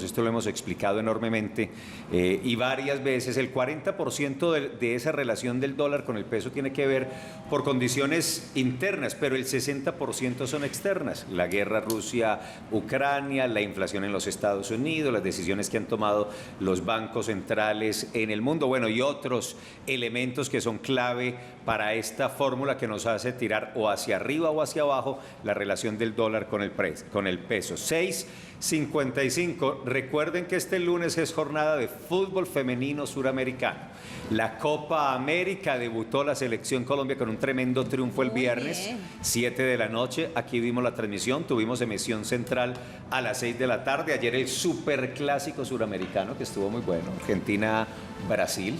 esto lo hemos explicado enormemente y varias veces, el 40% de esa relación del dólar con el peso tiene que ver por condiciones internas, pero el 60% son externas. La guerra Rusia-Ucrania, la inflación en los Estados Unidos, las decisiones que han tomado los bancos centrales en el mundo, bueno, y otros elementos que son clave para esta fórmula que nos hace tirar o hacia arriba o hacia abajo la relación del dólar con el peso. 6.55. Recuerden que este lunes es jornada de fútbol femenino suramericano. La Copa América debutó la selección Colombia con un tremendo triunfo el viernes, 7 de la noche. Aquí vimos la transmisión, tuvimos emisión central a las 6 de la tarde. Ayer el superclásico suramericano que estuvo muy bueno, Argentina-Brasil.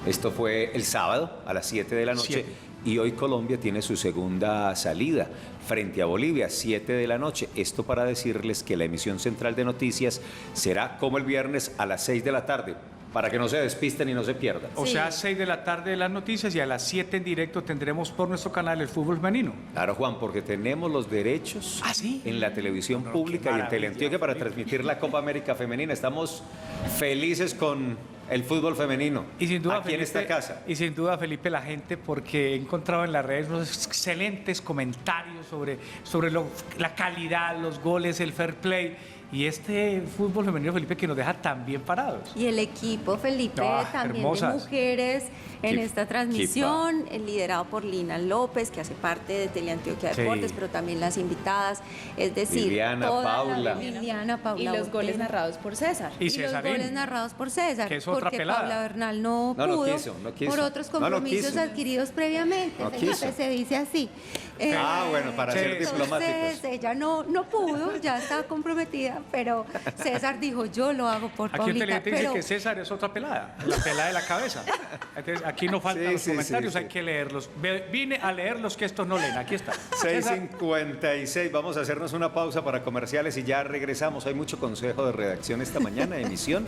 Esto fue el sábado a las 7 de la noche. Y hoy Colombia tiene su segunda salida frente a Bolivia, 7 de la noche. Esto para decirles que la emisión central de noticias será como el viernes a las 6 de la tarde, para que no se despisten y no se pierdan. O sea, 6 de la tarde las noticias y a las 7 en directo tendremos por nuestro canal el fútbol femenino. Claro, Juan, porque tenemos los derechos en la televisión pública y en Teleantioquia para transmitir la Copa América Femenina. Estamos felices con el fútbol femenino y sin duda, aquí Felipe, en esta casa. Y sin duda, Felipe, la gente, porque he encontrado en las redes unos excelentes comentarios sobre la calidad, los goles, el fair play. Y este fútbol femenino, Felipe, que nos deja tan bien parados. Y el equipo, Felipe, también hermosas. de mujeres en esta transmisión, liderado por Lina López, que hace parte de Teleantioquia Deportes, pero también las invitadas, es decir, Liliana, Paula. Y los goles narrados por César. Y los goles narrados por César, que es otra porque pelada. Paula Bernal no pudo, no quiso. por otros compromisos adquiridos previamente. Felipe, se dice así. Bueno, para ser diplomáticos. Entonces, ella no pudo, ya estaba comprometida, pero César dijo, yo lo hago por Paulita. Aquí en Teleantioquia dice que César es otra pelada, la pelada de la cabeza. Entonces, aquí no faltan los comentarios, hay que leerlos. Vine a leerlos que estos no leen, aquí está. 6:56, vamos a hacernos una pausa para comerciales y ya regresamos. Hay mucho consejo de redacción esta mañana, emisión.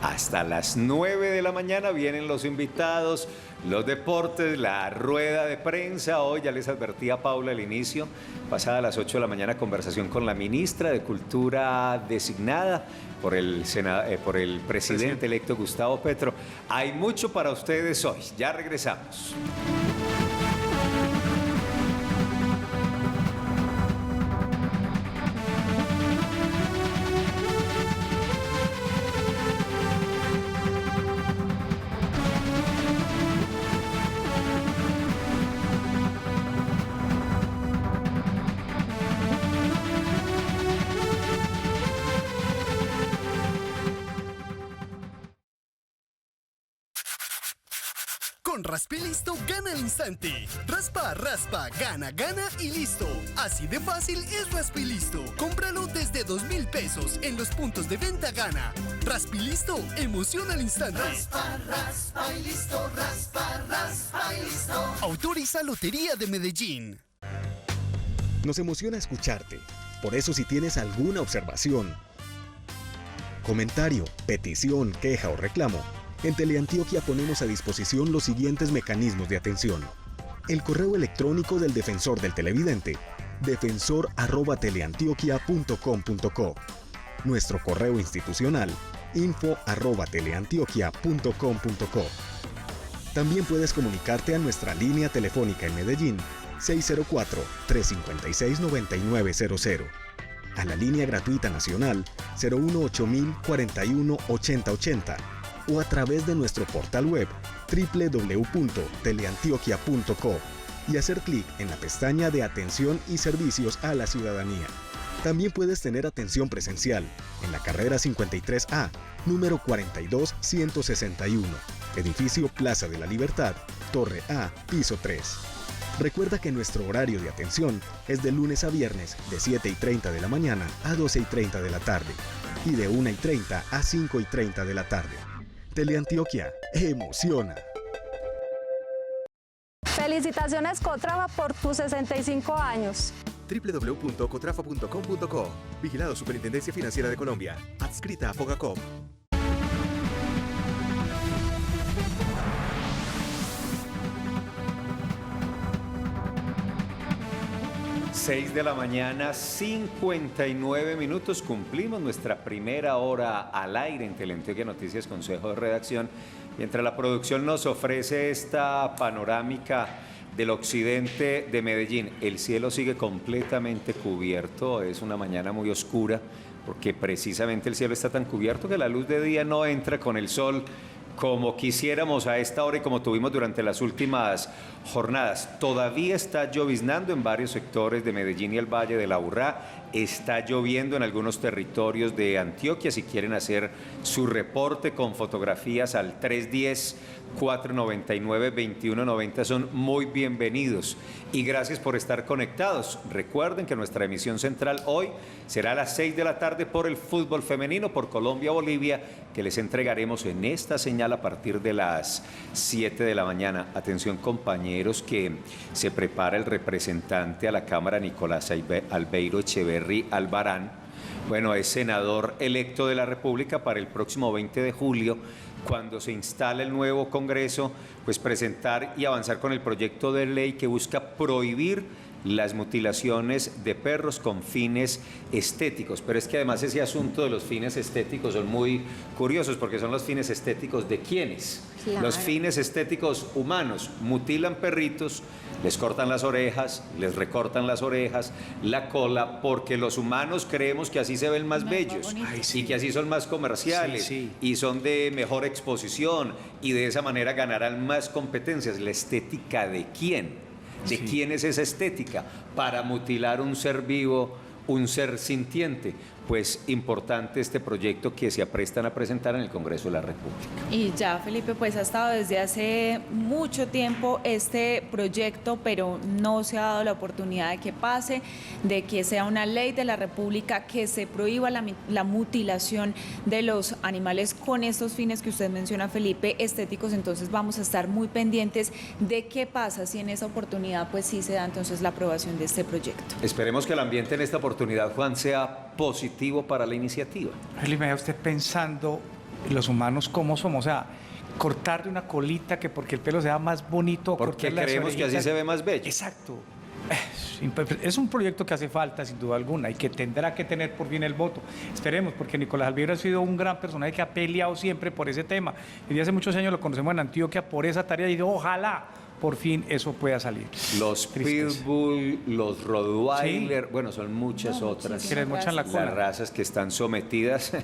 Hasta las 9 de la mañana vienen los invitados, los deportes, la rueda de prensa. Hoy ya les advertí a Paula al inicio, pasada las 8 de la mañana, conversación con la ministra de Cultura designada por el presidente electo Gustavo Petro. Hay mucho para ustedes hoy. Ya regresamos. Con Raspilisto gana al instante. Raspa, raspa, gana, gana y listo. Así de fácil es Raspilisto. Cómpralo desde 2,000 pesos en los puntos de venta Gana. Raspilisto, emoción al instante. Raspa, raspa y listo. Raspa, raspa y listo. Autoriza Lotería de Medellín. Nos emociona escucharte. Por eso, si tienes alguna observación, comentario, petición, queja o reclamo, en Teleantioquia ponemos a disposición los siguientes mecanismos de atención. El correo electrónico del defensor del televidente, defensor@teleantioquia.com.co. Nuestro correo institucional, info@teleantioquia.com.co. También puedes comunicarte a nuestra línea telefónica en Medellín, 604-356-9900. A la línea gratuita nacional, 018-041-8080. O a través de nuestro portal web www.teleantioquia.co y hacer clic en la pestaña de Atención y Servicios a la Ciudadanía. También puedes tener atención presencial en la carrera 53A, número 42161, edificio Plaza de la Libertad, Torre A, piso 3. Recuerda que nuestro horario de atención es de lunes a viernes de 7:30 de la mañana a 12:30 de la tarde y de 1:30 a 5:30 de la tarde. Teleantioquia, emociona. Felicitaciones Cotrafa por tus 65 años. www.cotrafa.com.co. Vigilado Superintendencia Financiera de Colombia. Adscrita a Fogacop. 6 de la mañana, 59 minutos. Cumplimos nuestra primera hora al aire en Teleantioquia Noticias, Consejo de Redacción. Mientras la producción nos ofrece esta panorámica del occidente de Medellín, el cielo sigue completamente cubierto. Es una mañana muy oscura porque precisamente el cielo está tan cubierto que la luz de día no entra con el sol como quisiéramos a esta hora y como tuvimos durante las últimas jornadas. Todavía está lloviznando en varios sectores de Medellín y el Valle de la Aburrá. Está lloviendo en algunos territorios de Antioquia. Si quieren hacer su reporte con fotografías al 310-499-2190 son muy bienvenidos. Y gracias por estar conectados. Recuerden que nuestra emisión central hoy será a las 6 de la tarde por el fútbol femenino, por Colombia-Bolivia, que les entregaremos en esta señal a partir de las 7 de la mañana. Atención, compañeros, que se prepara el representante a la Cámara, Nicolás Albeiro Echeverry Albarán. Bueno, es senador electo de la República para el próximo 20 de julio, cuando se instale el nuevo Congreso, pues presentar y avanzar con el proyecto de ley que busca prohibir las mutilaciones de perros con fines estéticos. Pero es que además ese asunto de los fines estéticos son muy curiosos, porque son los fines estéticos de ¿quiénes? Claro. Los fines estéticos humanos. Mutilan perritos, les cortan las orejas, les recortan las orejas, la cola, porque los humanos creemos que así se ven más bellos. Ay, sí. Y que así son más comerciales, sí, sí. Y son de mejor exposición y de esa manera ganarán más competencias. ¿La estética de quién? ¿De quién es esa estética? Para mutilar un ser vivo, un ser sintiente. Pues importante este proyecto que se aprestan a presentar en el Congreso de la República. Y ya, Felipe, pues ha estado desde hace mucho tiempo este proyecto, pero no se ha dado la oportunidad de que pase, de que sea una ley de la República, que se prohíba la mutilación de los animales con estos fines que usted menciona, Felipe, estéticos. Entonces vamos a estar muy pendientes de qué pasa si en esa oportunidad pues sí se da entonces la aprobación de este proyecto. Esperemos que el ambiente en esta oportunidad, Juan, sea positivo para la iniciativa. Me deja usted pensando los humanos cómo somos, o sea, cortarle una colita que porque el pelo sea más bonito, porque creemos que así se ve más bello. Exacto. Es un proyecto que hace falta sin duda alguna y que tendrá que tener por fin el voto. Esperemos, porque Nicolás Albeiro ha sido un gran personaje que ha peleado siempre por ese tema. Desde hace muchos años lo conocemos en Antioquia por esa tarea y ojalá por fin eso pueda salir. Los Pitbull, los Rottweiler, sí. Bueno, son muchas otras. Que les mochan la cola. Las razas que están sometidas a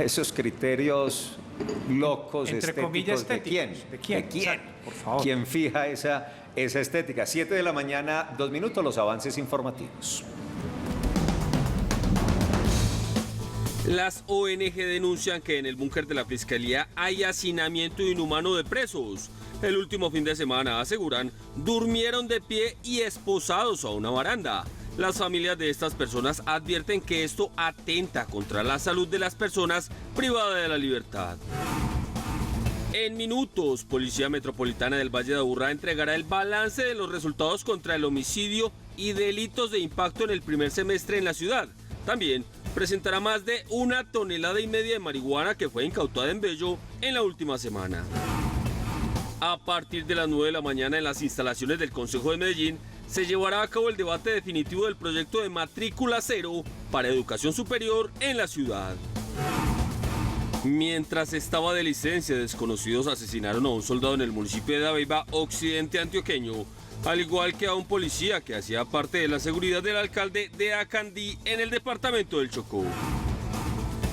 esos criterios locos, entre comillas estéticos. ¿De quién? ¿De quién? Exacto, por favor. ¿Quién fija esa estética? 7 de la mañana, 2 minutos, los avances informativos. Las ONG denuncian que en el búnker de la Fiscalía hay hacinamiento inhumano de presos. El último fin de semana, aseguran, durmieron de pie y esposados a una baranda. Las familias de estas personas advierten que esto atenta contra la salud de las personas privadas de la libertad. En minutos, Policía Metropolitana del Valle de Aburrá entregará el balance de los resultados contra el homicidio y delitos de impacto en el primer semestre en la ciudad. También presentará más de 1,5 toneladas de marihuana que fue incautada en Bello en la última semana. A partir de las 9 de la mañana en las instalaciones del Consejo de Medellín se llevará a cabo el debate definitivo del proyecto de matrícula cero para educación superior en la ciudad. Mientras estaba de licencia, desconocidos asesinaron a un soldado en el municipio de Dabeiba, occidente antioqueño, al igual que a un policía que hacía parte de la seguridad del alcalde de Acandí en el departamento del Chocó.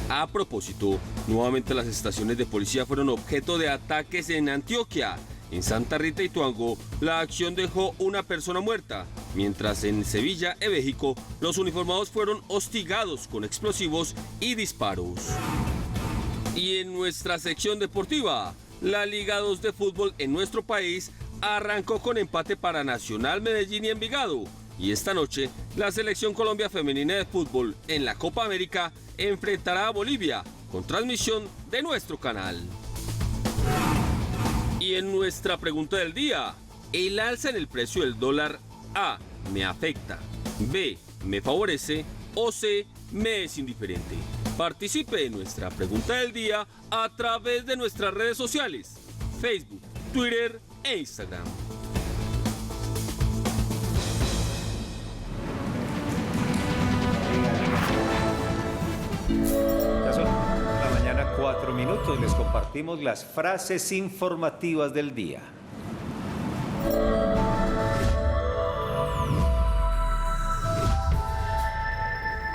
A propósito, nuevamente las estaciones de policía fueron objeto de ataques en Antioquia. En Santa Rita y Tuango, la acción dejó una persona muerta, mientras en Sevilla y México, los uniformados fueron hostigados con explosivos y disparos. Y en nuestra sección deportiva, la Liga 2 de fútbol en nuestro país arrancó con empate para Nacional, Medellín y Envigado. Y esta noche, la Selección Colombia Femenina de Fútbol en la Copa América enfrentará a Bolivia con transmisión de nuestro canal. Y en nuestra pregunta del día, el alza en el precio del dólar A, me afecta, B, me favorece o C, me es indiferente. Participe en nuestra pregunta del día a través de nuestras redes sociales, Facebook, Twitter e Instagram. 4 minutos les compartimos las frases informativas del día.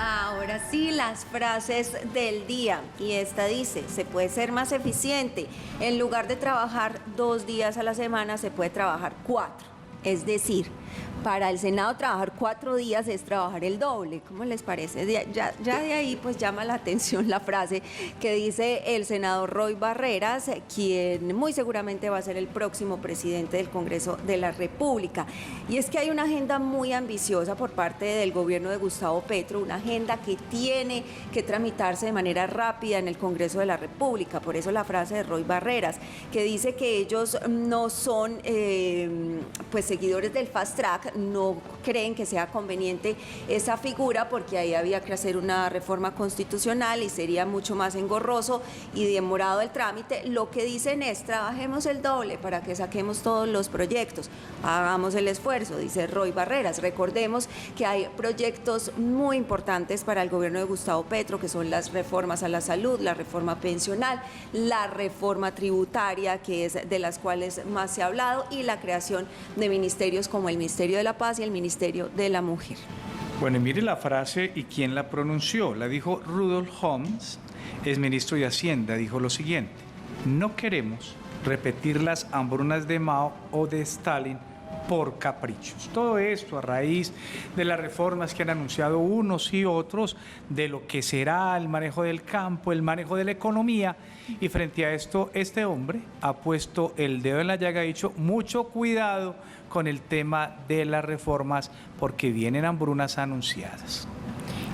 Ahora sí, las frases del día. Y esta dice, se puede ser más eficiente. En lugar de trabajar 2 días a la semana, se puede trabajar 4. Es decir, para el Senado trabajar 4 días es trabajar el doble. ¿Cómo les parece? Ya de ahí pues llama la atención la frase que dice el senador Roy Barreras, quien muy seguramente va a ser el próximo presidente del Congreso de la República. Y es que hay una agenda muy ambiciosa por parte del gobierno de Gustavo Petro, una agenda que tiene que tramitarse de manera rápida en el Congreso de la República. Por eso la frase de Roy Barreras, que dice que ellos no son pues seguidores del fast track, no creen que sea conveniente esa figura porque ahí había que hacer una reforma constitucional y sería mucho más engorroso y demorado el trámite. Lo que dicen es, trabajemos el doble para que saquemos todos los proyectos, hagamos el esfuerzo, dice Roy Barreras. Recordemos que hay proyectos muy importantes para el gobierno de Gustavo Petro, que son las reformas a la salud, la reforma pensional, la reforma tributaria, que es de las cuales más se ha hablado, y la creación de ministerios como el Ministerio de la Paz y el Ministerio de la Mujer. Bueno, y mire la frase y quién la pronunció. La dijo Rudolf Holmes, es ministro de Hacienda. Dijo lo siguiente: no queremos repetir las hambrunas de Mao o de Stalin por caprichos. Todo esto a raíz de las reformas que han anunciado unos y otros, de lo que será el manejo del campo, el manejo de la economía, y frente a esto este hombre ha puesto el dedo en la llaga, ha dicho mucho cuidado con el tema de las reformas porque vienen hambrunas anunciadas.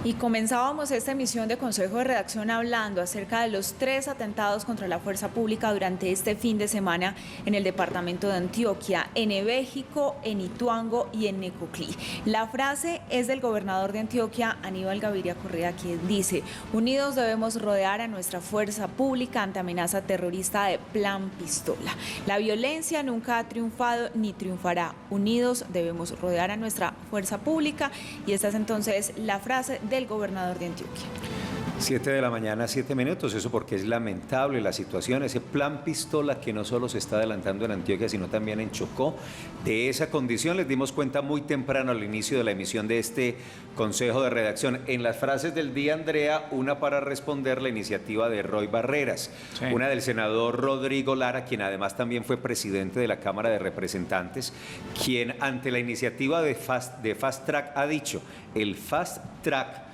Y comenzábamos esta emisión de Consejo de Redacción hablando acerca de los 3 atentados contra la fuerza pública durante este fin de semana en el departamento de Antioquia, en Ebéjico, en Ituango y en Necoclí. La frase es del gobernador de Antioquia, Aníbal Gaviria Correa, quien dice: unidos debemos rodear a nuestra fuerza pública ante amenaza terrorista de plan pistola. La violencia nunca ha triunfado ni triunfará. Unidos debemos rodear a nuestra fuerza pública. Y esta es entonces la frase del gobernador de Antioquia. 7 de la mañana, 7 minutos, eso porque es lamentable la situación, ese plan pistola que no solo se está adelantando en Antioquia, sino también en Chocó. De esa condición les dimos cuenta muy temprano al inicio de la emisión de este Consejo de Redacción. En las frases del día, Andrea, una para responder la iniciativa de Roy Barreras, sí, una del senador Rodrigo Lara, quien además también fue presidente de la Cámara de Representantes, quien ante la iniciativa de Fast Track ha dicho: el Fast Track,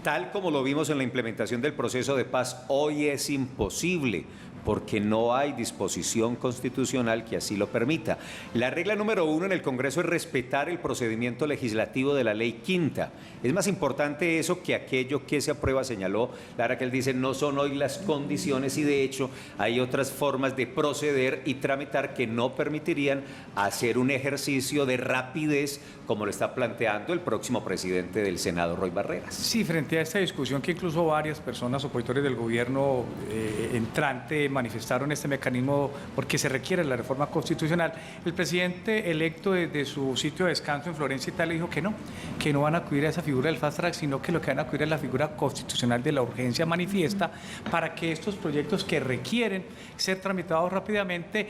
tal como lo vimos en la implementación del proceso de paz, hoy es imposible porque no hay disposición constitucional que así lo permita. La regla número 1 en el Congreso es respetar el procedimiento legislativo de la ley quinta. Es más importante eso que aquello que se aprueba, señaló Lara, que él dice no son hoy las condiciones, y de hecho hay otras formas de proceder y tramitar que no permitirían hacer un ejercicio de rapidez como lo está planteando el próximo presidente del Senado, Roy Barreras. Sí, frente a esta discusión que incluso varias personas opositores del gobierno entrante manifestaron este mecanismo porque se requiere la reforma constitucional, el presidente electo desde su sitio de descanso en Florencia, Italia, dijo que no van a acudir a esa figura del fast track, sino que lo que van a acudir es la figura constitucional de la urgencia manifiesta para que estos proyectos que requieren ser tramitados rápidamente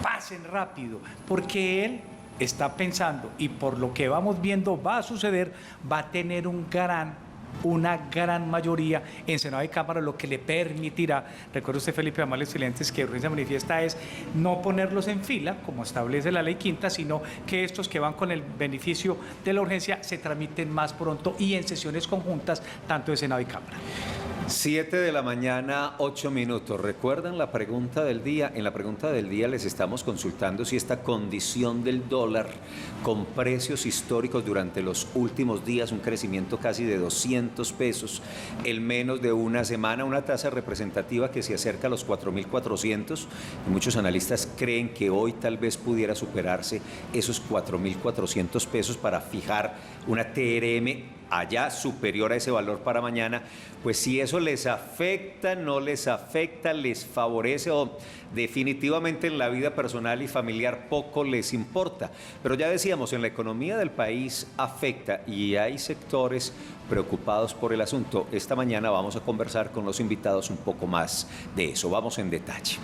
pasen rápido, porque él está pensando, y por lo que vamos viendo va a suceder, va a tener una gran mayoría en Senado y Cámara, lo que le permitirá, recuerde usted, Felipe Amales Excelentes, que urgencia manifiesta es no ponerlos en fila, como establece la ley quinta, sino que estos que van con el beneficio de la urgencia se tramiten más pronto y en sesiones conjuntas, tanto de Senado y Cámara. 7 de la mañana, 8 minutos. ¿Recuerdan la pregunta del día? En la pregunta del día les estamos consultando si esta condición del dólar con precios históricos durante los últimos días, un crecimiento casi de 200 pesos en menos de una semana, una tasa representativa que se acerca a los 4.400, y muchos analistas creen que hoy tal vez pudiera superarse esos 4.400 pesos para fijar una TRM allá superior a ese valor para mañana, pues si eso les afecta, no les afecta, les favorece o definitivamente en la vida personal y familiar poco les importa. Pero ya decíamos, en la economía del país afecta y hay sectores preocupados por el asunto. Esta mañana vamos a conversar con los invitados un poco más de eso. Vamos en detalle.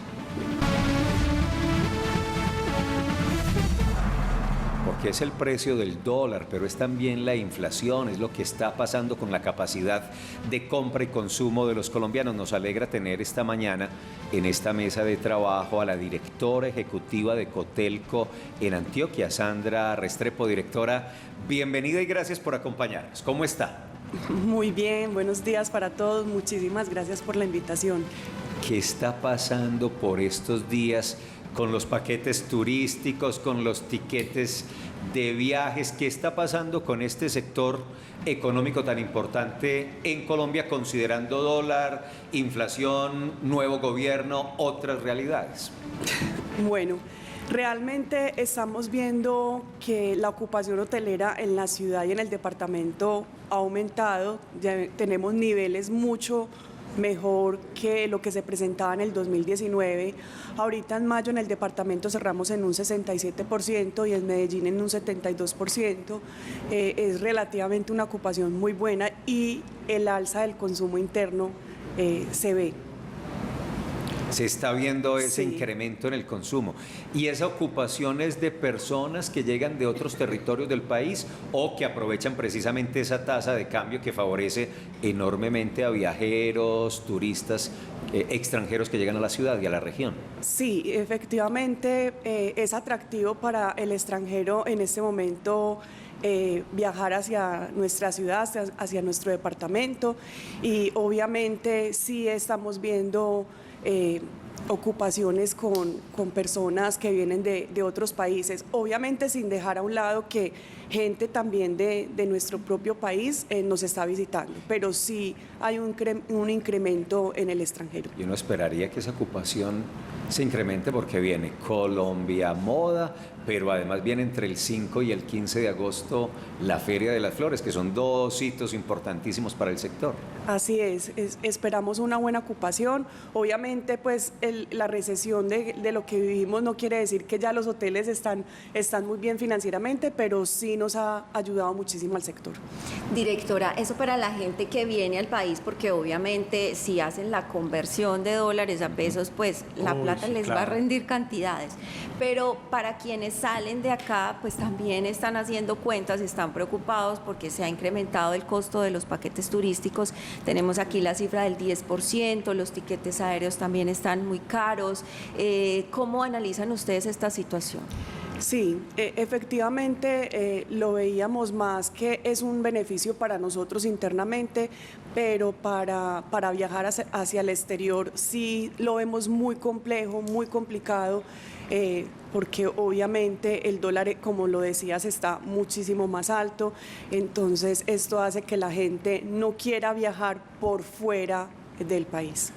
Porque es el precio del dólar, pero es también la inflación, es lo que está pasando con la capacidad de compra y consumo de los colombianos. Nos alegra tener esta mañana en esta mesa de trabajo a la directora ejecutiva de Cotelco en Antioquia, Sandra Restrepo. Directora, bienvenida y gracias por acompañarnos. ¿Cómo está? Muy bien, buenos días para todos. Muchísimas gracias por la invitación. ¿Qué está pasando por estos días con los paquetes turísticos, con los tiquetes de viajes? ¿Qué está pasando con este sector económico tan importante en Colombia, considerando dólar, inflación, nuevo gobierno, otras realidades? Bueno, realmente estamos viendo que la ocupación hotelera en la ciudad y en el departamento ha aumentado. Ya tenemos niveles mucho mejor que lo que se presentaba en el 2019. Ahorita en mayo en el departamento cerramos en un 67% y en Medellín en un 72%. Es relativamente una ocupación muy buena y el alza del consumo interno se ve. Se está viendo ese incremento en el consumo. ¿Y esa ocupación es de personas que llegan de otros territorios del país o que aprovechan precisamente esa tasa de cambio que favorece enormemente a viajeros, turistas extranjeros que llegan a la ciudad y a la región? Sí, efectivamente es atractivo para el extranjero en este momento viajar hacia nuestra ciudad, hacia nuestro departamento, y obviamente sí estamos viendo ocupaciones con personas que vienen de otros países, obviamente sin dejar a un lado que gente también de nuestro propio país nos está visitando, pero sí hay un incremento en el extranjero. Y uno esperaría que esa ocupación se incremente porque viene Colombia Moda, pero además viene entre el 5 y el 15 de agosto la Feria de las Flores, que son dos hitos importantísimos para el sector. Así esperamos una buena ocupación. Obviamente, pues la recesión de lo que vivimos no quiere decir que ya los hoteles están muy bien financieramente, pero sí nos ha ayudado muchísimo al sector. Directora, eso para la gente que viene al país, porque obviamente si hacen la conversión de dólares a pesos, pues la plata les va a rendir cantidades. Pero para quienes salen de acá, pues también están haciendo cuentas, están preocupados porque se ha incrementado el costo de los paquetes turísticos. Tenemos aquí la cifra del 10%, los tiquetes aéreos también están muy caros. ¿Cómo analizan ustedes esta situación? Sí, efectivamente lo veíamos más que es un beneficio para nosotros internamente, pero para viajar hacia el exterior sí lo vemos muy complejo, muy complicado, porque obviamente el dólar, como lo decías, está muchísimo más alto, entonces esto hace que la gente no quiera viajar por fuera del país.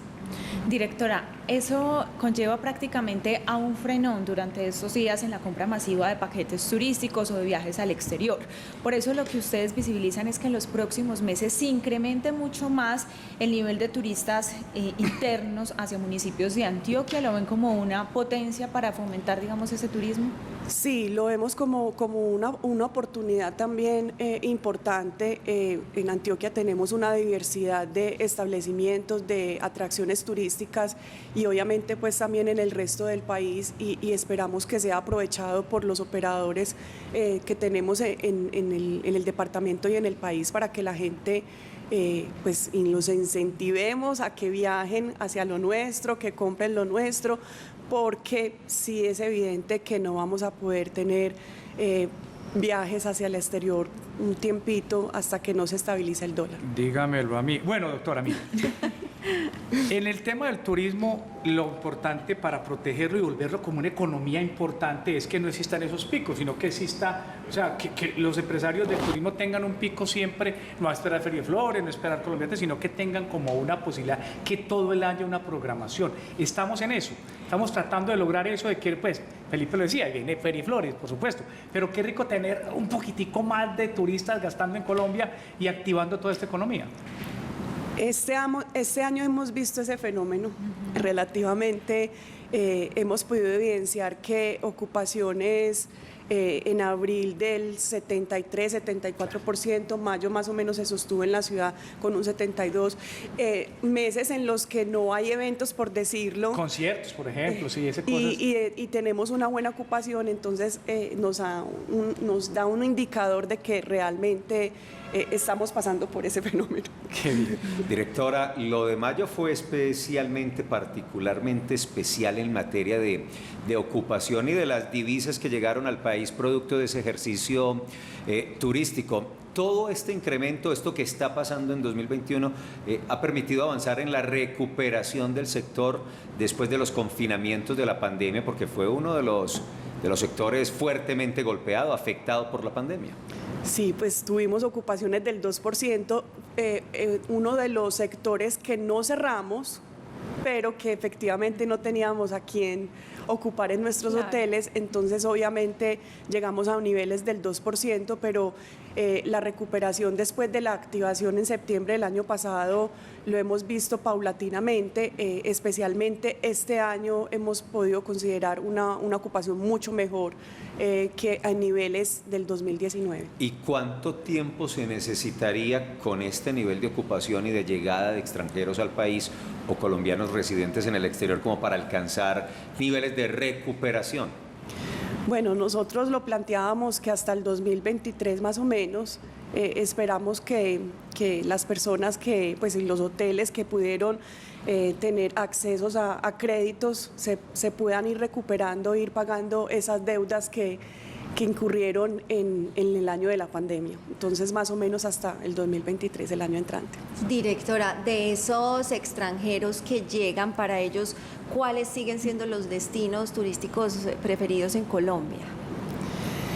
Directora, eso conlleva prácticamente a un frenón durante estos días en la compra masiva de paquetes turísticos o de viajes al exterior. Por eso lo que ustedes visibilizan es que en los próximos meses se incremente mucho más el nivel de turistas internos hacia municipios de Antioquia. ¿Lo ven como una potencia para fomentar, digamos, ese turismo? Sí, lo vemos como una oportunidad también importante. En Antioquia tenemos una diversidad de establecimientos, de atracciones turísticas y obviamente pues también en el resto del país y esperamos que sea aprovechado por los operadores que tenemos en el departamento y en el país para que la gente pues y los incentivemos a que viajen hacia lo nuestro, que compren lo nuestro, porque sí es evidente que no vamos a poder tener viajes hacia el exterior un tiempito hasta que no se estabilice el dólar. Dígamelo a mí. Bueno, doctora, a mí. En el tema del turismo, lo importante para protegerlo y volverlo como una economía importante es que no existan esos picos, sino que exista, o sea, que los empresarios del turismo tengan un pico siempre, no a esperar Feria de Flores, no a esperar Colombiantes, sino que tengan como una posibilidad que todo el año una programación. Estamos en eso, estamos tratando de lograr eso de que, pues, Felipe lo decía, viene Feria de Flores, por supuesto, pero qué rico tener un poquitico más de turistas gastando en Colombia y activando toda esta economía. Este año hemos visto ese fenómeno. Relativamente hemos podido evidenciar que ocupaciones en abril del 73-74%, mayo más o menos se sostuvo en la ciudad con un 72%, meses en los que no hay eventos, por decirlo. Conciertos, por ejemplo, sí, ese cosas. Y tenemos una buena ocupación, entonces nos da un indicador de que realmente estamos pasando por ese fenómeno. Qué bien. Directora, lo de mayo fue particularmente especial en materia de ocupación y de las divisas que llegaron al país producto de ese ejercicio turístico. Todo este incremento, esto que está pasando en 2021, ha permitido avanzar en la recuperación del sector después de los confinamientos de la pandemia, porque fue uno de los sectores fuertemente golpeado, afectado por la pandemia. Sí, pues tuvimos ocupaciones del 2%, uno de los sectores que no cerramos, pero que efectivamente no teníamos a quién ocupar en nuestros hoteles, entonces obviamente llegamos a niveles del 2%, pero la recuperación después de la activación en septiembre del año pasado lo hemos visto paulatinamente, especialmente este año hemos podido considerar una ocupación mucho mejor que a niveles del 2019. ¿Y cuánto tiempo se necesitaría con este nivel de ocupación y de llegada de extranjeros al país o colombianos residentes en el exterior como para alcanzar niveles de recuperación? Bueno, nosotros lo planteábamos que hasta el 2023 más o menos, esperamos que las personas que, pues en los hoteles que pudieron tener accesos a créditos se puedan ir recuperando, ir pagando esas deudas que incurrieron en el año de la pandemia. Entonces, más o menos hasta el 2023, el año entrante. Directora, de esos extranjeros que llegan, para ellos, ¿cuáles siguen siendo los destinos turísticos preferidos en Colombia?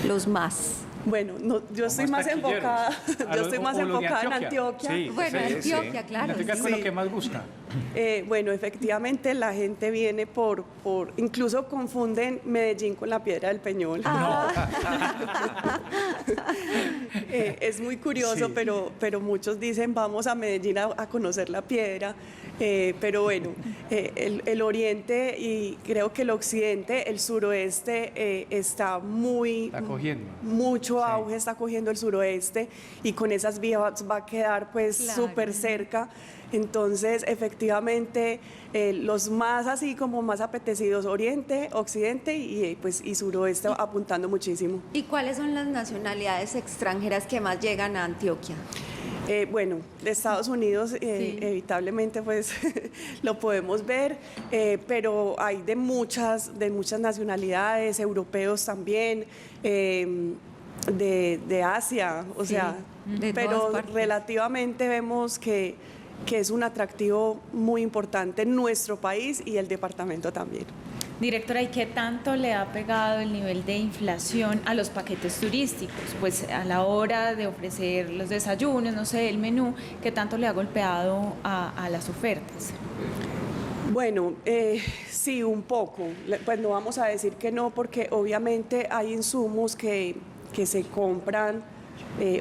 Los más. Bueno, yo estoy más enfocada, en Antioquia. Sí, bueno, Antioquia, claro. Antioquia es lo que más busca. Bueno, efectivamente la gente viene por incluso confunden Medellín con la Piedra del Peñol. Es muy curioso, sí. pero muchos dicen vamos a Medellín a conocer la piedra. Pero bueno, el oriente y creo que el occidente, el suroeste está mucho auge, está cogiendo el suroeste y con esas vías va a quedar pues súper cerca. Entonces, efectivamente, los más así como más apetecidos, oriente, occidente y suroeste apuntando muchísimo. ¿Y cuáles son las nacionalidades extranjeras que más llegan a Antioquia? Bueno, de Estados Unidos evitablemente pues lo podemos ver, pero hay de muchas nacionalidades, europeos también, de Asia, o sea, pero relativamente vemos que es un atractivo muy importante en nuestro país y el departamento también. Directora, ¿y qué tanto le ha pegado el nivel de inflación a los paquetes turísticos? Pues a la hora de ofrecer los desayunos, no sé, el menú, ¿qué tanto le ha golpeado a las ofertas? Bueno, sí, un poco. Pues no vamos a decir que no, porque obviamente hay insumos que se compran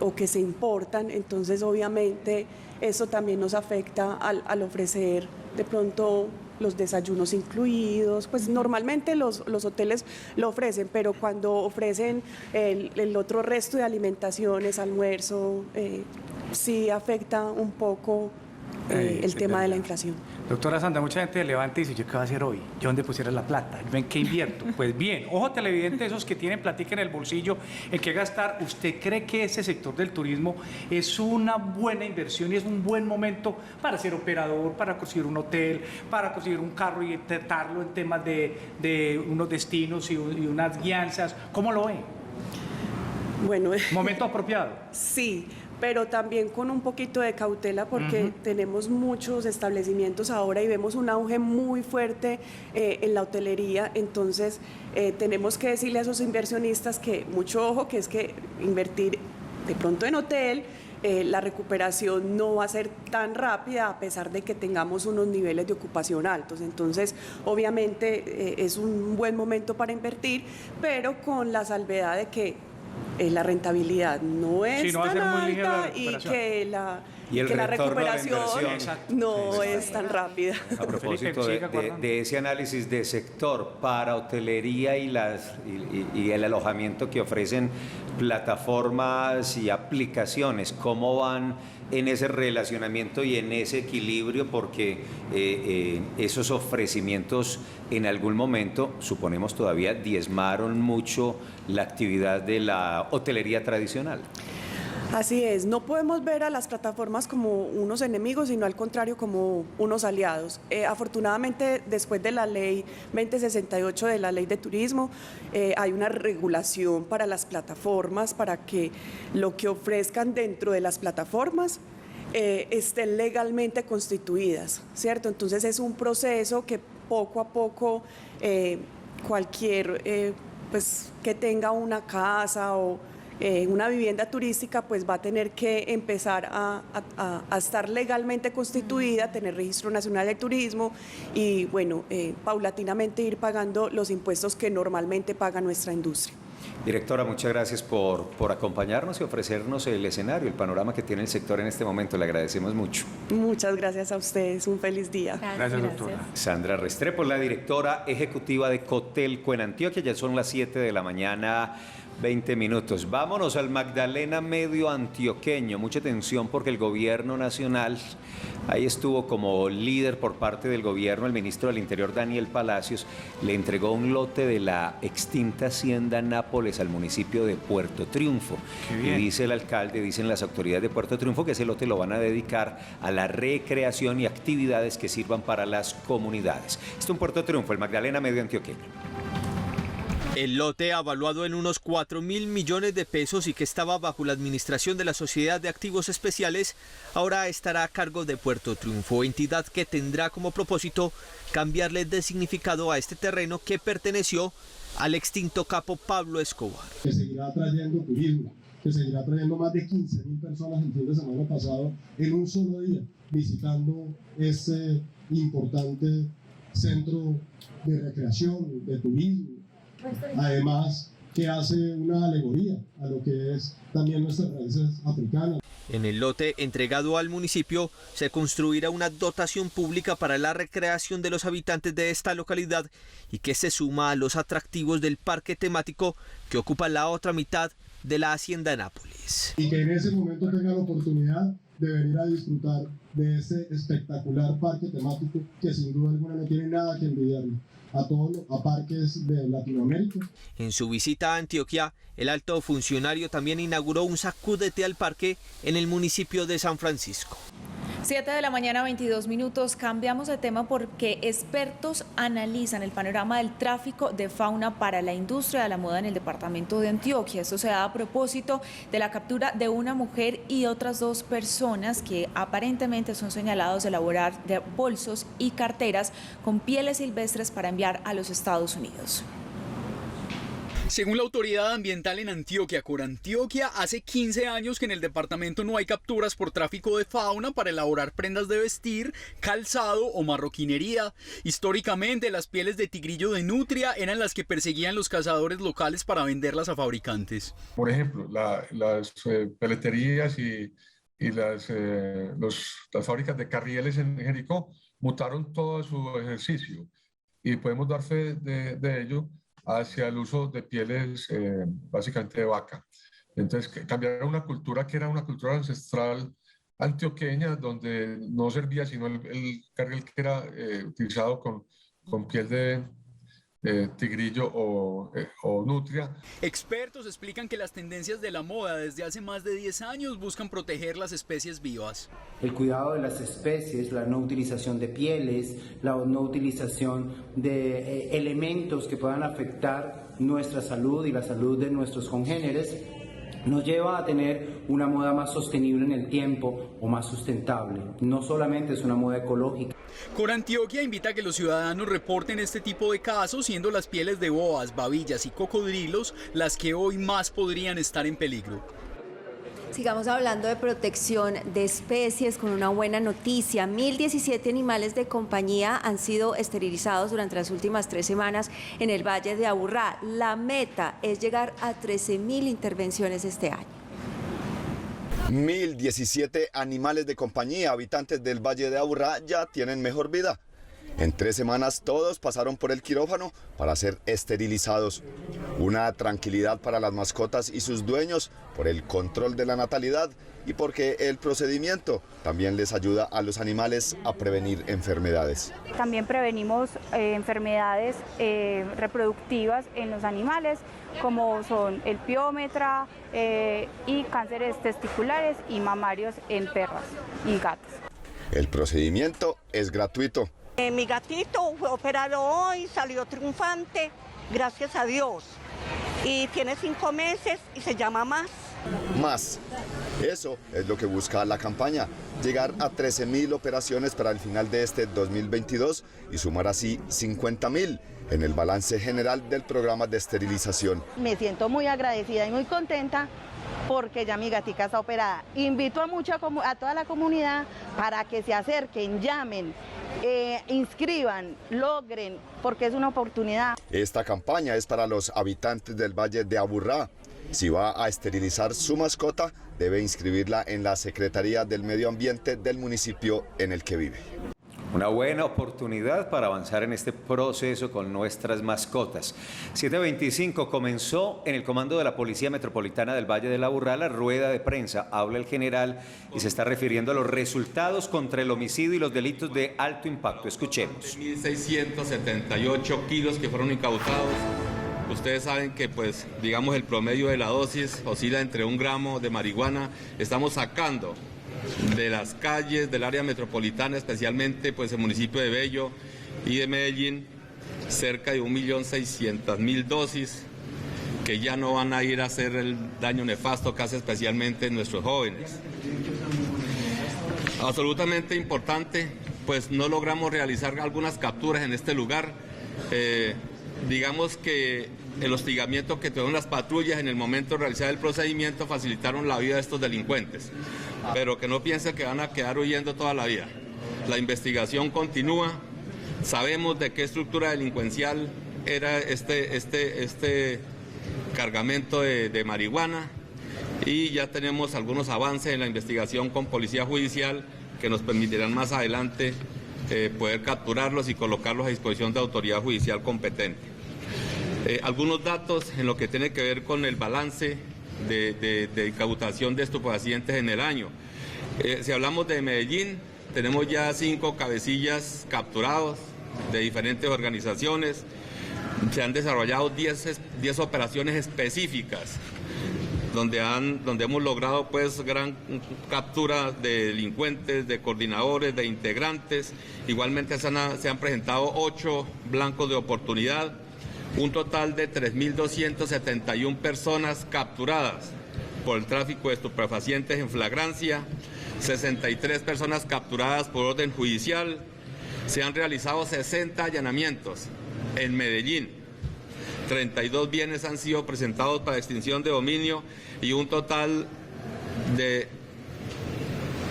o que se importan, entonces obviamente eso también nos afecta al ofrecer de pronto los desayunos incluidos, pues normalmente los hoteles lo ofrecen, pero cuando ofrecen el otro resto de alimentaciones, almuerzo, sí afecta un poco el tema de la inflación. Doctora Sandra, mucha gente levanta y dice, ¿yo qué voy a hacer hoy? ¿Yo dónde pusiera la plata? ¿Yo en qué invierto? Pues bien, ojo televidente, esos que tienen platica en el bolsillo, en qué gastar. ¿Usted cree que ese sector del turismo es una buena inversión y es un buen momento para ser operador, para conseguir un hotel, para conseguir un carro y tratarlo en temas de unos destinos y unas guianzas? ¿Cómo lo ve? Bueno, ¿Momento apropiado? Sí. pero también con un poquito de cautela porque tenemos muchos establecimientos ahora y vemos un auge muy fuerte en la hotelería, entonces tenemos que decirle a esos inversionistas que mucho ojo, que es que invertir de pronto en hotel, la recuperación no va a ser tan rápida a pesar de que tengamos unos niveles de ocupación altos. Entonces, obviamente es un buen momento para invertir, pero con la salvedad de que la rentabilidad no es tan alta y que la recuperación no es tan rápida. A propósito de ese análisis de sector para hotelería y el alojamiento que ofrecen plataformas y aplicaciones, ¿cómo van en ese relacionamiento y en ese equilibrio? Porque esos ofrecimientos en algún momento, suponemos todavía, diezmaron mucho la actividad de la hotelería tradicional. Así es, no podemos ver a las plataformas como unos enemigos, sino al contrario como unos aliados. Afortunadamente, después de la ley 2068 de la ley de turismo, hay una regulación para las plataformas, para que lo que ofrezcan dentro de las plataformas estén legalmente constituidas, ¿cierto? Entonces es un proceso que poco a poco cualquier pues, que tenga una casa o una vivienda turística pues va a tener que empezar a estar legalmente constituida, tener registro nacional de turismo y bueno, paulatinamente ir pagando los impuestos que normalmente paga nuestra industria. Directora, muchas gracias por acompañarnos y ofrecernos el escenario, el panorama que tiene el sector en este momento. Le agradecemos mucho. Muchas gracias a ustedes. Un feliz día. Gracias, doctora. Sandra Restrepo, la directora ejecutiva de Cotelco en Antioquia. Ya son las 7 de la mañana. 20 minutos. Vámonos al Magdalena Medio antioqueño. Mucha atención porque el gobierno nacional, ahí estuvo como líder por parte del gobierno, el ministro del Interior Daniel Palacios, le entregó un lote de la extinta hacienda Nápoles al municipio de Puerto Triunfo. Y dice el alcalde, dicen las autoridades de Puerto Triunfo que ese lote lo van a dedicar a la recreación y actividades que sirvan para las comunidades. Esto en Puerto Triunfo, el Magdalena Medio antioqueño. El lote, evaluado en unos 4.000 millones de pesos y que estaba bajo la administración de la Sociedad de Activos Especiales, ahora estará a cargo de Puerto Triunfo, entidad que tendrá como propósito cambiarle de significado a este terreno que perteneció al extinto capo Pablo Escobar. Que seguirá trayendo turismo, que seguirá trayendo más de 15.000 personas el fin de semana pasado en un solo día, visitando este importante centro de recreación, de turismo. Además, que hace una alegoría a lo que es también nuestras raíces africanas. En el lote entregado al municipio se construirá una dotación pública para la recreación de los habitantes de esta localidad y que se suma a los atractivos del parque temático que ocupa la otra mitad de la hacienda Nápoles. Y que en ese momento tenga la oportunidad de venir a disfrutar de este espectacular parque temático que sin duda alguna no tiene nada que envidiarle a parques de Latinoamérica. En su visita a Antioquia, el alto funcionario también inauguró un sacúdete al parque en el municipio de San Francisco. 7 de la mañana, 22 minutos. Cambiamos de tema porque expertos analizan el panorama del tráfico de fauna para la industria de la moda en el departamento de Antioquia. Esto se da a propósito de la captura de una mujer y otras 2 personas que aparentemente son señalados de elaborar de bolsos y carteras con pieles silvestres para enviar a los Estados Unidos. Según la autoridad ambiental en Antioquia, Corantioquia, hace 15 años que en el departamento no hay capturas por tráfico de fauna para elaborar prendas de vestir, calzado o marroquinería. Históricamente, las pieles de tigrillo de nutria eran las que perseguían los cazadores locales para venderlas a fabricantes. Por ejemplo, las peleterías y las fábricas de carrieles en Jericó mutaron todo su ejercicio y podemos dar fe de ello hacia el uso de pieles básicamente de vaca. Entonces cambiaron una cultura que era una cultura ancestral antioqueña donde no servía sino el carriel que era utilizado con piel de tigrillo o nutria. Expertos explican que las tendencias de la moda desde hace más de 10 años buscan proteger las especies vivas. El cuidado de las especies, la no utilización de pieles, la no utilización de elementos que puedan afectar nuestra salud y la salud de nuestros congéneres nos lleva a tener una moda más sostenible en el tiempo o más sustentable. No solamente es una moda ecológica. Corantioquia invita a que los ciudadanos reporten este tipo de casos, siendo las pieles de boas, babillas y cocodrilos las que hoy más podrían estar en peligro. Sigamos hablando de protección de especies con una buena noticia. 1.017 animales de compañía han sido esterilizados durante las últimas 3 semanas en el Valle de Aburrá. La meta es llegar a 13.000 intervenciones este año. 1.017 animales de compañía, habitantes del Valle de Aburrá, ya tienen mejor vida. En 3 semanas todos pasaron por el quirófano para ser esterilizados. Una tranquilidad para las mascotas y sus dueños por el control de la natalidad y porque el procedimiento también les ayuda a los animales a prevenir enfermedades. También prevenimos enfermedades reproductivas en los animales, como son el piómetra y cánceres testiculares y mamarios en perras y gatos. El procedimiento es gratuito. Mi gatito fue operado hoy, salió triunfante, gracias a Dios. Y tiene 5 meses y se llama Más. Más. Eso es lo que busca la campaña, llegar a 13.000 operaciones para el final de este 2022 y sumar así 50.000 en el balance general del programa de esterilización. Me siento muy agradecida y muy contenta porque ya mi gatica está operada. Invito a toda la comunidad para que se acerquen, llamen, inscriban, logren, porque es una oportunidad. Esta campaña es para los habitantes del Valle de Aburrá. Si va a esterilizar su mascota, debe inscribirla en la Secretaría del Medio Ambiente del municipio en el que vive. Una buena oportunidad para avanzar en este proceso con nuestras mascotas. 7:25 comenzó en el comando de la Policía Metropolitana del Valle de Aburrá la rueda de prensa. Habla el general y se está refiriendo a los resultados contra el homicidio y los delitos de alto impacto. Escuchemos. 1.678 kilos que fueron incautados. Ustedes saben que, pues, digamos, el promedio de la dosis oscila entre 1 gramo de marihuana. Estamos sacando de las calles del área metropolitana, especialmente pues el municipio de Bello y de Medellín, cerca de 1.600.000 dosis que ya no van a ir a hacer el daño nefasto que hace especialmente en nuestros jóvenes. Absolutamente importante, pues no logramos realizar algunas capturas en este lugar. Digamos que el hostigamiento que tuvieron las patrullas en el momento de realizar el procedimiento facilitaron la vida de estos delincuentes, pero que no piensen que van a quedar huyendo toda la vida. La investigación continúa, sabemos de qué estructura delincuencial era este cargamento de marihuana y ya tenemos algunos avances en la investigación con Policía Judicial que nos permitirán más adelante poder capturarlos y colocarlos a disposición de autoridad judicial competente. Algunos datos en lo que tiene que ver con el balance de incautación de estupefacientes en el año. Si hablamos de Medellín, tenemos ya 5 cabecillas capturados de diferentes organizaciones. Se han desarrollado 10 operaciones específicas donde hemos logrado pues gran captura de delincuentes, de coordinadores, de integrantes. Igualmente se han presentado 8 blancos de oportunidad, un total de 3.271 personas capturadas por el tráfico de estupefacientes en flagrancia, 63 personas capturadas por orden judicial. Se han realizado 60 allanamientos en Medellín. 32 bienes han sido presentados para extinción de dominio y un total de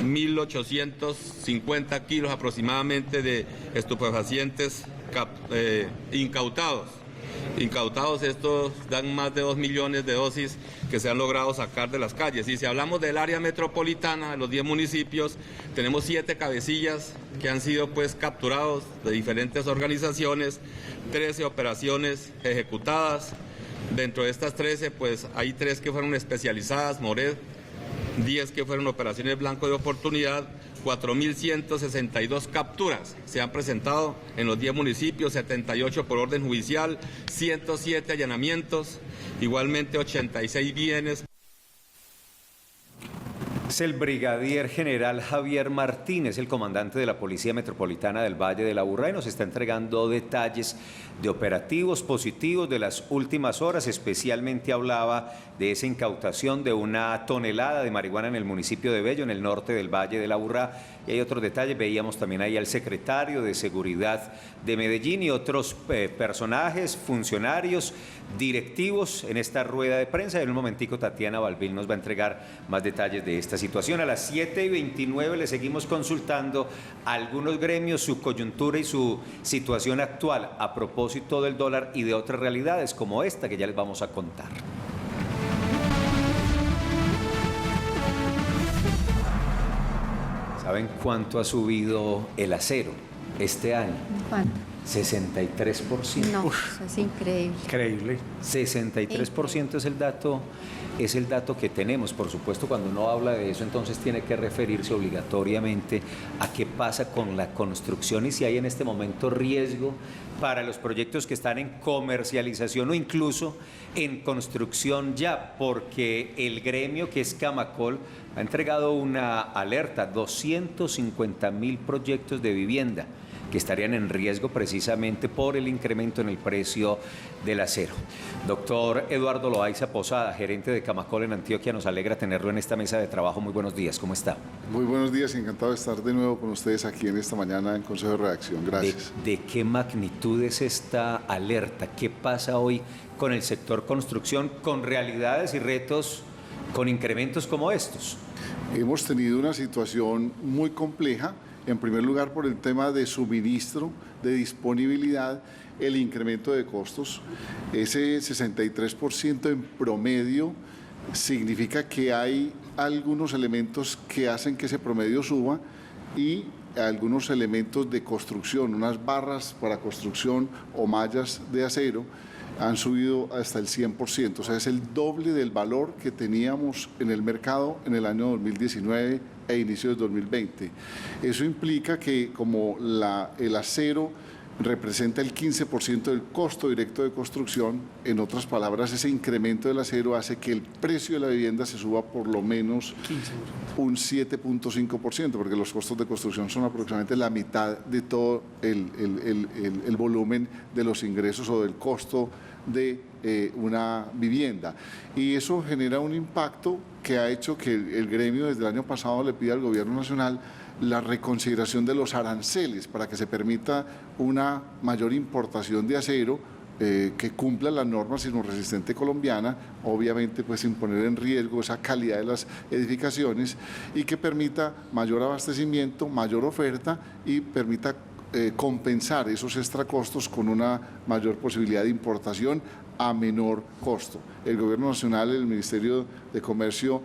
1.850 kilos aproximadamente de estupefacientes incautados. Estos dan más de 2 millones de dosis que se han logrado sacar de las calles. Y si hablamos del área metropolitana, de los 10 municipios, tenemos 7 cabecillas que han sido pues capturados de diferentes organizaciones, 13 operaciones ejecutadas. Dentro de estas 13, pues hay 3 que fueron especializadas, Moret, 10 que fueron operaciones blanco de oportunidad, 4.162 capturas se han presentado en los 10 municipios, 78 por orden judicial, 107 allanamientos, igualmente 86 bienes. Es el brigadier general Javier Martínez, el comandante de la Policía Metropolitana del Valle de la Aburrá, y nos está entregando detalles de operativos positivos de las últimas horas. Especialmente hablaba de esa incautación de 1 tonelada de marihuana en el municipio de Bello, en el norte del Valle de la Aburrá. Y hay otros detalles, veíamos también ahí al secretario de Seguridad de Medellín y otros personajes, funcionarios, directivos en esta rueda de prensa. En un momentico Tatiana Balbín nos va a entregar más detalles de esta situación. A las 7:29 le seguimos consultando a algunos gremios, su coyuntura y su situación actual a propósito del dólar y de otras realidades como esta que ya les vamos a contar. ¿Saben cuánto ha subido el acero este año? ¿Cuánto? 63%. No, eso es increíble. Increíble. 63% es el dato que tenemos. Por supuesto, cuando uno habla de eso, entonces tiene que referirse obligatoriamente a qué pasa con la construcción y si hay en este momento riesgo para los proyectos que están en comercialización o incluso en construcción ya, porque el gremio que es Camacol ha entregado una alerta: 250.000 proyectos de vivienda que estarían en riesgo precisamente por el incremento en el precio del acero. Doctor Eduardo Loaiza Posada, gerente de Camacol en Antioquia, nos alegra tenerlo en esta mesa de trabajo. Muy buenos días, ¿cómo está? Muy buenos días, encantado de estar de nuevo con ustedes aquí en esta mañana en Consejo de Redacción. Gracias. ¿De qué magnitud es esta alerta? ¿Qué pasa hoy con el sector construcción, con realidades y retos, con incrementos como estos? Hemos tenido una situación muy compleja. En primer lugar, por el tema de suministro, de disponibilidad, el incremento de costos. Ese 63% en promedio significa que hay algunos elementos que hacen que ese promedio suba y algunos elementos de construcción, unas barras para construcción o mallas de acero, han subido hasta el 100%, o sea, es el doble del valor que teníamos en el mercado en el año 2019 e inicio del 2020. Eso implica que como el acero representa el 15% del costo directo de construcción, en otras palabras, ese incremento del acero hace que el precio de la vivienda se suba por lo menos 15%. Un 7.5%, porque los costos de construcción son aproximadamente la mitad de todo el volumen de los ingresos o del costo de una vivienda. Y eso genera un impacto que ha hecho que el gremio desde el año pasado le pida al gobierno nacional la reconsideración de los aranceles para que se permita una mayor importación de acero que cumpla las normas sismorresistente colombiana, obviamente pues sin poner en riesgo esa calidad de las edificaciones, y que permita mayor abastecimiento, mayor oferta y permita compensar esos extracostos con una mayor posibilidad de importación a menor costo. El Gobierno Nacional, el Ministerio de Comercio,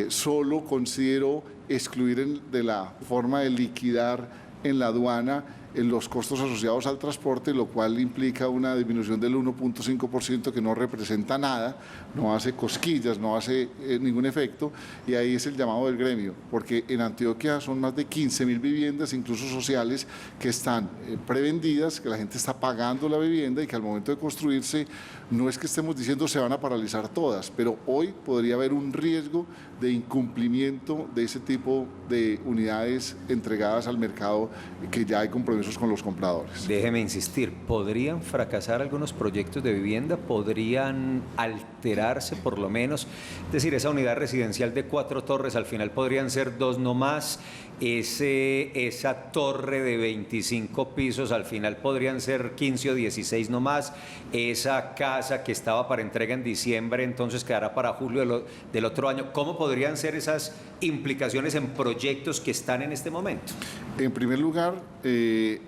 solo consideró excluir de la forma de liquidar en la aduana los costos asociados al transporte, lo cual implica una disminución del 1.5% que no representa nada, no hace cosquillas, no hace ningún efecto, y ahí es el llamado del gremio, porque en Antioquia son más de 15.000 viviendas, incluso sociales, que están prevendidas, que la gente está pagando la vivienda y que al momento de construirse, no es que estemos diciendo se van a paralizar todas, pero hoy podría haber un riesgo de incumplimiento de ese tipo de unidades entregadas al mercado, que ya hay compromisos con los compradores. Déjeme insistir, ¿podrían fracasar algunos proyectos de vivienda? ¿Podrían alterarse por lo menos? Es decir, esa unidad residencial de 4 torres al final podrían ser 2 no más. Esa torre de 25 pisos al final podrían ser 15 o 16 no más. Esa casa que estaba para entrega en diciembre entonces quedará para julio del otro año. ¿Cómo podrían ser esas implicaciones en proyectos que están en este momento? En primer lugar,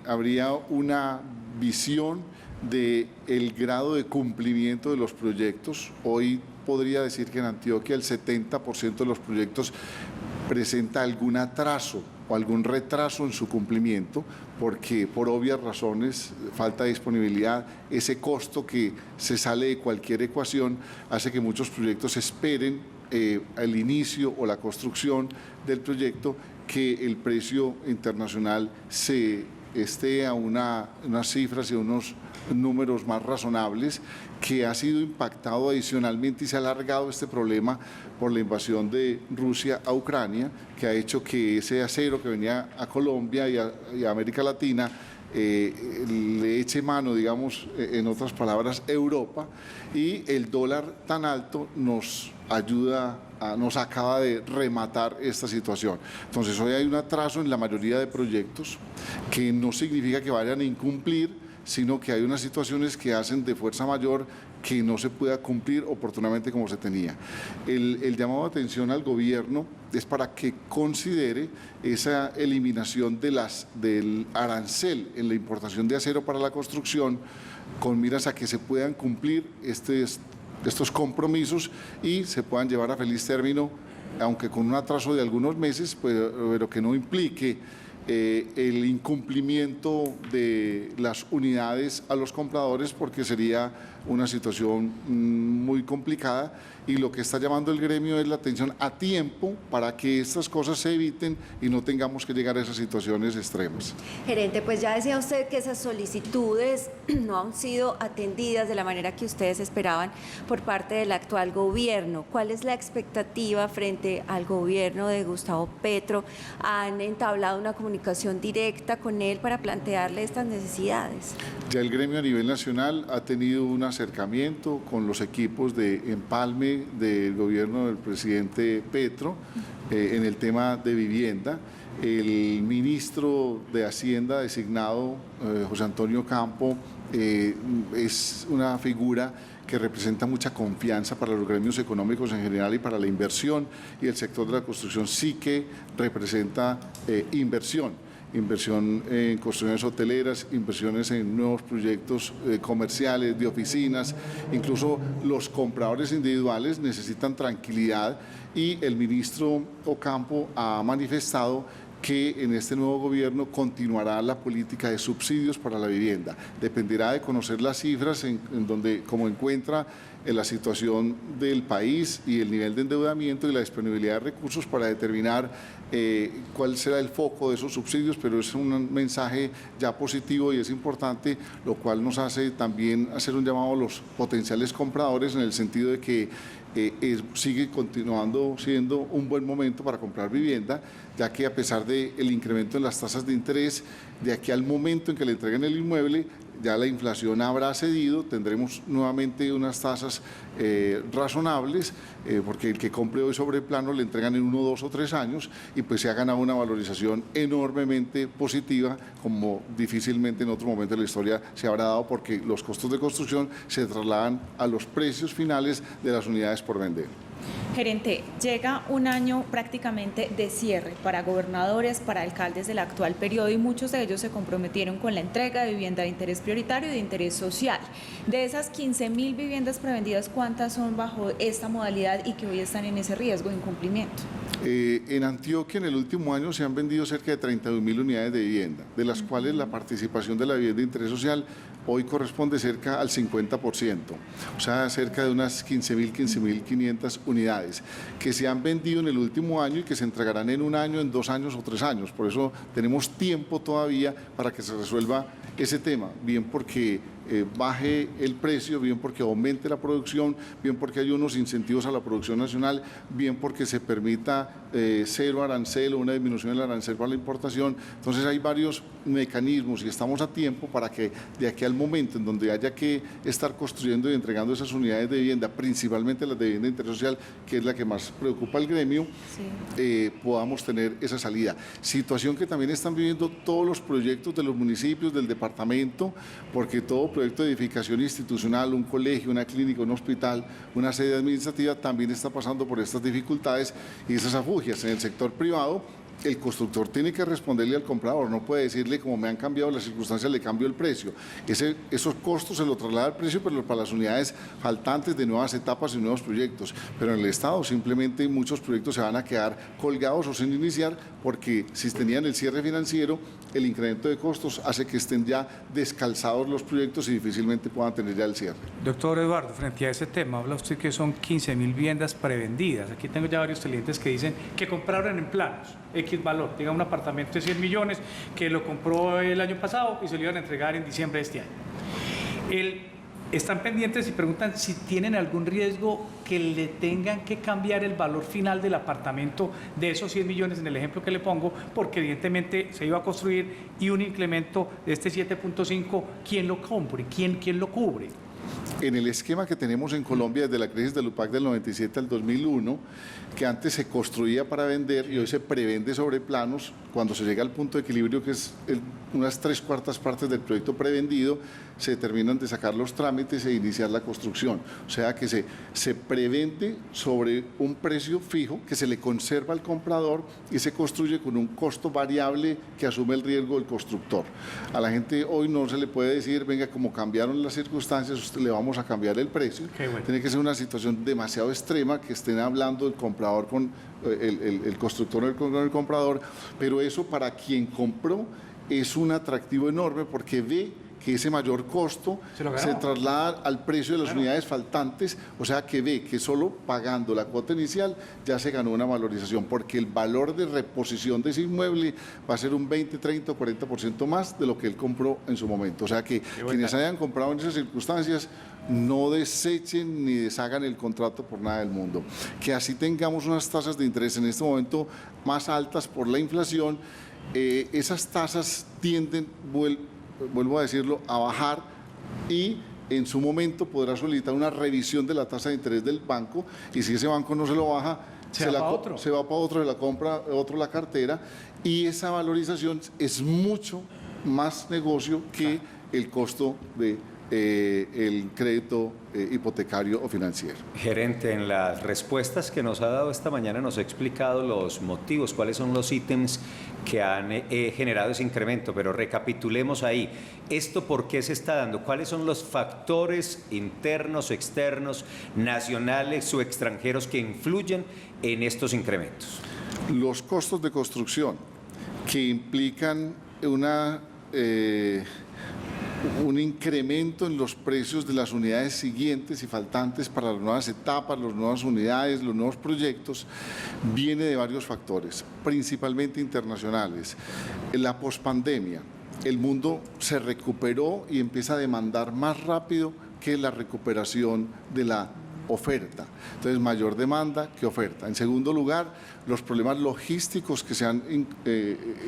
habría una visión del grado de cumplimiento de los proyectos. Hoy podría decir que en Antioquia el 70% de los proyectos presenta algún atraso o algún retraso en su cumplimiento, porque por obvias razones, falta de disponibilidad, ese costo que se sale de cualquier ecuación hace que muchos proyectos esperen el inicio o la construcción del proyecto, que el precio internacional se esté a unas cifras y unos números más razonables, que ha sido impactado adicionalmente y se ha alargado este problema por la invasión de Rusia a Ucrania, que ha hecho que ese acero que venía a Colombia y a América Latina le eche mano, digamos, en otras palabras, Europa, y el dólar tan alto nos acaba de rematar esta situación. Entonces hoy hay un atraso en la mayoría de proyectos, que no significa que vayan a incumplir, sino que hay unas situaciones que hacen de fuerza mayor que no se pueda cumplir oportunamente como se tenía. El llamado de atención al gobierno es para que considere esa eliminación del arancel en la importación de acero para la construcción, con miras a que se puedan cumplir estos compromisos y se puedan llevar a feliz término, aunque con un atraso de algunos meses, pero que no implique el incumplimiento de las unidades a los compradores, porque sería una situación muy complicada, y lo que está llamando el gremio es la atención a tiempo para que estas cosas se eviten y no tengamos que llegar a esas situaciones extremas. Gerente, pues ya decía usted que esas solicitudes no han sido atendidas de la manera que ustedes esperaban por parte del actual gobierno. ¿Cuál es la expectativa frente al gobierno de Gustavo Petro? ¿Han entablado una comunicación directa con él para plantearle estas necesidades? Ya el gremio a nivel nacional ha tenido un acercamiento con los equipos de empalme del gobierno del presidente Petro en el tema de vivienda. El ministro de Hacienda designado, José Antonio Campo, es una figura que representa mucha confianza para los gremios económicos en general y para la inversión, y el sector de la construcción sí que representa inversión en construcciones hoteleras, inversiones en nuevos proyectos comerciales, de oficinas. Incluso los compradores individuales necesitan tranquilidad, y el ministro Ocampo ha manifestado que en este nuevo gobierno continuará la política de subsidios para la vivienda. Dependerá de conocer las cifras en donde, como encuentra la situación del país y el nivel de endeudamiento y la disponibilidad de recursos, para determinar cuál será el foco de esos subsidios, pero es un mensaje ya positivo y es importante, lo cual nos hace también hacer un llamado a los potenciales compradores, en el sentido de que sigue continuando siendo un buen momento para comprar vivienda, ya que a pesar del incremento en las tasas de interés, de aquí al momento en que le entreguen el inmueble, ya la inflación habrá cedido, tendremos nuevamente unas tasas razonables, porque el que compre hoy sobre plano le entregan en 1, 2 o 3 años, y pues se ha ganado una valorización enormemente positiva, como difícilmente en otro momento de la historia se habrá dado, porque los costos de construcción se trasladan a los precios finales de las unidades por vender. Gerente, llega un año prácticamente de cierre para gobernadores, para alcaldes del actual periodo, y muchos de ellos se comprometieron con la entrega de vivienda de interés prioritario y de interés social. De esas 15.000 viviendas prevendidas, ¿cuántas son bajo esta modalidad y que hoy están en ese riesgo de incumplimiento? En Antioquia en el último año se han vendido cerca de 31.000 unidades de vivienda, de las cuales la participación de la vivienda de interés social hoy corresponde cerca al 50%, o sea, cerca de unas 15.500 unidades que se han vendido en el último año y que se entregarán en 1 año, en 2 años o 3 años. Por eso tenemos tiempo todavía para que se resuelva ese tema, bien porque baje el precio, bien porque aumente la producción, bien porque hay unos incentivos a la producción nacional, bien porque se permita 0 arancel o una disminución del arancel para la importación. Entonces hay varios mecanismos y estamos a tiempo para que de aquí al momento en donde haya que estar construyendo y entregando esas unidades de vivienda, principalmente las de vivienda de interés social, que es la que más preocupa al gremio, podamos tener esa salida. Situación que también están viviendo todos los proyectos de los municipios, del departamento, porque todo proyecto de edificación institucional, un colegio, una clínica, un hospital, una sede administrativa, también está pasando por estas dificultades y esas afugias. En el sector privado, el constructor tiene que responderle al comprador, no puede decirle, como me han cambiado las circunstancias, le cambio el precio. Esos costos se los traslada al precio, pero para las unidades faltantes de nuevas etapas y nuevos proyectos. Pero en el Estado simplemente muchos proyectos se van a quedar colgados o sin iniciar, porque si tenían el cierre financiero, el incremento de costos hace que estén ya descalzados los proyectos y difícilmente puedan tener ya el cierre. Doctor Eduardo, frente a ese tema, habla usted que son 15.000 viviendas prevendidas. Aquí tengo ya varios clientes que dicen que compraron en planos, X valor, diga un apartamento de 100 millones que lo compró el año pasado y se lo iban a entregar en diciembre de este año. Están pendientes y preguntan si tienen algún riesgo que le tengan que cambiar el valor final del apartamento de esos 100 millones en el ejemplo que le pongo, porque evidentemente se iba a construir y un incremento de este 7.5, ¿quién lo compre? ¿Quién lo cubre? En el esquema que tenemos en Colombia desde la crisis del UPAC del 97 al 2001, que antes se construía para vender y hoy se prevende sobre planos, cuando se llega al punto de equilibrio, que es unas 3/4 partes del proyecto prevendido, se terminan de sacar los trámites e iniciar la construcción. O sea que se prevende sobre un precio fijo que se le conserva al comprador y se construye con un costo variable que asume el riesgo del constructor. A la gente hoy no se le puede decir, venga, como cambiaron las circunstancias, usted le vamos a cambiar el precio. Bueno. Tiene que ser una situación demasiado extrema que estén hablando el comprador con el constructor con el comprador, pero eso para quien compró es un atractivo enorme porque ve que ese mayor costo se traslada al precio de las unidades faltantes, o sea que ve que solo pagando la cuota inicial ya se ganó una valorización, porque el valor de reposición de ese inmueble va a ser un 20, 30 o 40% más de lo que él compró en su momento. O sea que quienes hayan comprado en esas circunstancias no desechen ni deshagan el contrato por nada del mundo. Que así tengamos unas tasas de interés en este momento más altas por la inflación, esas tasas tienden, vuelvo a decirlo, a bajar y en su momento podrá solicitar una revisión de la tasa de interés del banco y si ese banco no se lo baja, se va para otro, se la compra otro la cartera y esa valorización es mucho más negocio que el costo de el crédito hipotecario o financiero. Gerente, en las respuestas que nos ha dado esta mañana nos ha explicado los motivos, cuáles son los ítems que han generado ese incremento, pero recapitulemos ahí. ¿Esto por qué se está dando? ¿Cuáles son los factores internos, externos, nacionales o extranjeros que influyen en estos incrementos? Los costos de construcción que implican un incremento en los precios de las unidades siguientes y faltantes para las nuevas etapas, las nuevas unidades, los nuevos proyectos, viene de varios factores, principalmente internacionales. En la pospandemia, el mundo se recuperó y empieza a demandar más rápido que la recuperación de la oferta. Entonces, mayor demanda que oferta. En segundo lugar, los problemas logísticos que se han